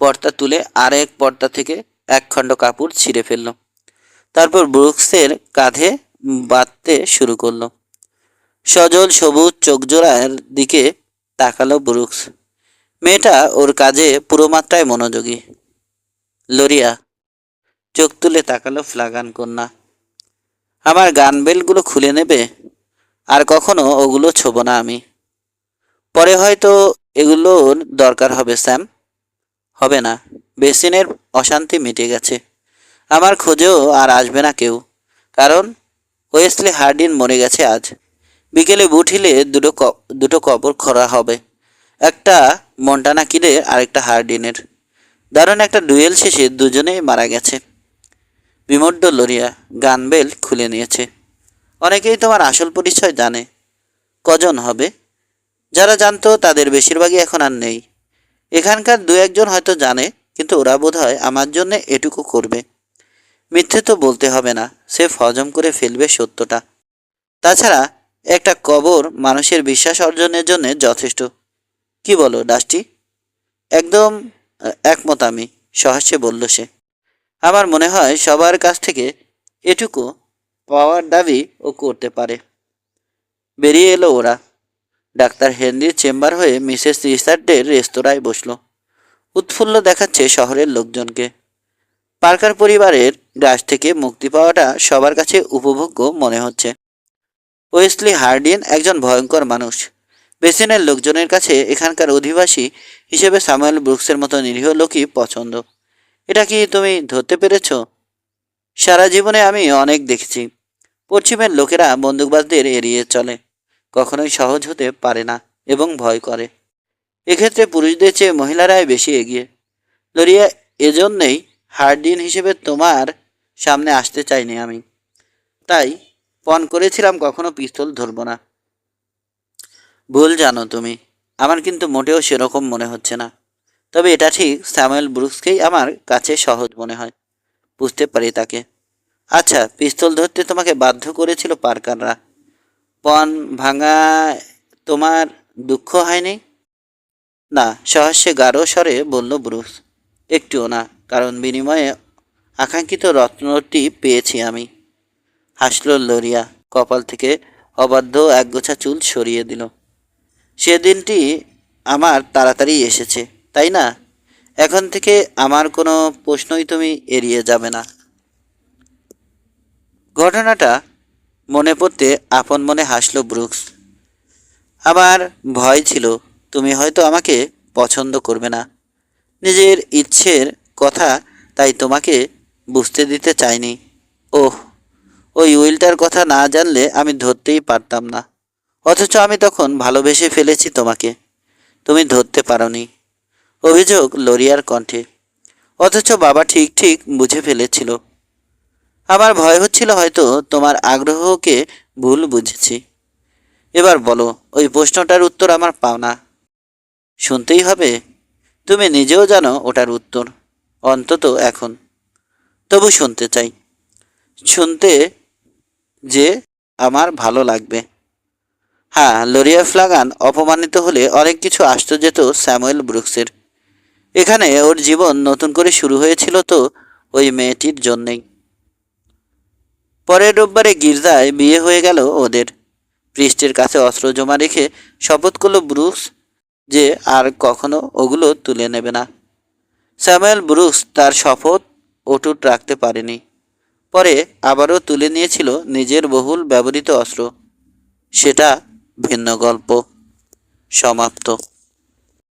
পর্দা তুলে আর এক পর্দা থেকে এক খণ্ড কাপড় ছিঁড়ে ফেলল। তারপর ব্রুকসের কাঁধে বাঁধতে শুরু করলো। সজল সবুজ চোখজোড়ার দিকে তাকালো ব্রুকস। মেয়েটা ওর কাজে পুরো মাত্রায় মনোযোগী। লোরিয়া চোখ তুলে তাকালো ফ্লাগান কন্যা। আমার গান বেলগুলো খুলে নেবে? আর কখনো ওগুলো ছোব না আমি। পরে হয়তো এগুলোর দরকার হবে স্যাম। হবে না, বেসিনের অশান্তি মিটে গেছে। আমার খোঁজেও আর আসবে না কেউ, কারণ ওয়েসলি হার্ডিন মরে গেছে আজ। বিকেলে বুঠিলে দুটো কবর খোঁড়া হবে, একটা মন্টানা কিডের আরেকটা হার্ডিনের। দারুণ একটা ডুয়েল শেষে দুজনেই মারা গেছে। বিমর্ড লোরিয়া গান বেল খুলে নিয়েছে। অনেকেই তোমার আসল পরিচয় জানে। কজন হবে? যারা জানতো তাদের বেশিরভাগই এখন আর নেই। এখানকার দু একজন হয়তো জানে, কিন্তু ওরা বোধহয় আমার জন্য এটুকু করবে। মিথ্যে তো বলতে হবে না, সে হজম করে ফেলবে সত্যটা। তাছাড়া একটা কবর মানুষের বিশ্বাস অর্জনের জন্য যথেষ্ট। কি বলো ডাস্টি? একদম একমত আমি, সহাস্যে বলল সে। আমার মনে হয় সবার কাছ থেকে এটুকু পাওয়ার দাবি ও করতে পারে। বেরিয়ে এলো ওরা। ডাক্তার হেনরির চেম্বার হয়ে মিসেস রিচার্ডের রেস্তোরাঁয় বসলো। উৎফুল্ল দেখাচ্ছে শহরের লোকজনকে। পার্কার পরিবারের গ্রাস থেকে মুক্তি পাওয়াটা সবার কাছে উপভোগ্য মনে হচ্ছে। ওয়েসলি হার্ডিন একজন ভয়ঙ্কর মানুষ। বেসিনের লোকজনের কাছে এখানকার অধিবাসী হিসেবে স্যামুয়েল ব্রুকসের মতো নিরীহ লোকই পছন্দ। এটা কি তুমি ধরতে পেরেছ? সারা জীবনে আমি অনেক দেখেছি। পশ্চিমের লোকেরা বন্দুকবাজদের এড়িয়ে চলে, কখনোই সহজ হতে পারে না এবং ভয় করে। এক্ষেত্রে পুরুষদের চেয়ে মহিলারাই বেশি এগিয়ে। লোরিয়া, এজন্যেই হার্ডিন হিসেবে তোমার সামনে আসতে চাইনি আমি। তাই পণ করেছিলাম কখনো পিস্তল ধরব না। ভুল জানো তুমি, আমার কিন্তু মোটেও সেরকম মনে হচ্ছে না। তবে এটা ঠিক, স্যামুয়েল ব্রুকসকেই আমার কাছে সহজ মনে হয়। বুঝতে পারি তাকে। আচ্ছা, পিস্তল ধরতে তোমাকে বাধ্য করেছিল পার্কাররা। পণ ভাঙায় তোমার দুঃখ হয়নি? না, সহাস্যে গাঢ় স্বরে বলল ব্রুকস। একটুও না, কারণ বিনিময়ে আকাঙ্ক্ষিত রত্নটি পেয়েছি আমি। হাসল লোরিয়া, কপাল থেকে অবাধ্য একগোছা চুল সরিয়ে দিল। সেদিনটি আমার তাড়াতাড়ি এসেছে, তাই না? এখন থেকে আমার কোনো প্রশ্নই তুমি এড়িয়ে যাবে না। ঘটনাটা মনে পড়তে আপন মনে হাসল ব্রুকস। আমার ভয় ছিল তুমি হয়তো আমাকে পছন্দ করবে না। নিজের ইচ্ছের কথা তাই তোমাকে বুঝতে দিতে চাইনি। ওহ, ওই উইলটার কথা না জানলে আমি ধরতেই পারতাম না। অথচ আমি তখন ভালোবেসে ফেলেছি তোমাকে, তুমি ধরতে পারোনি। অভিযোগ লোরিয়ার কণ্ঠে। অথচ বাবা ঠিক ঠিক বুঝে ফেলেছিল। আমার ভয় হচ্ছিল হয়তো তোমার আগ্রহকে ভুল বুঝেছি। এবার বলো, ওই প্রশ্নটার উত্তর আমার পাওনা। শুনতেই হবে? তুমি নিজেও জানো ওটার উত্তর, অন্তত এখন। তবু শুনতে চাই। শুনতে যে আমার ভালো লাগবে। হ্যাঁ, লোরিয়া ফ্লাগান অপমানিত হলে অনেক কিছু আসতে যেত স্যামুয়েল ব্রুকসের। এখানে ওর জীবন নতুন করে শুরু হয়েছিল তো ওই মেয়েটির জন্যেই। পরের রোববারে গির্জায় বিয়ে হয়ে গেল ওদের। পৃষ্ঠের কাছে অস্ত্র জমা রেখে শপথ করল ব্রুকস যে আর কখনো ওগুলো তুলে নেবে না। স্যামুয়েল ব্রুকস তার শপথ অটুট রাখতে পারেনি। পরে আবারও তুলে নিয়েছিল নিজের বহুল ব্যবহৃত অস্ত্র। সেটা ভিন্ন গল্প। সমাপ্ত।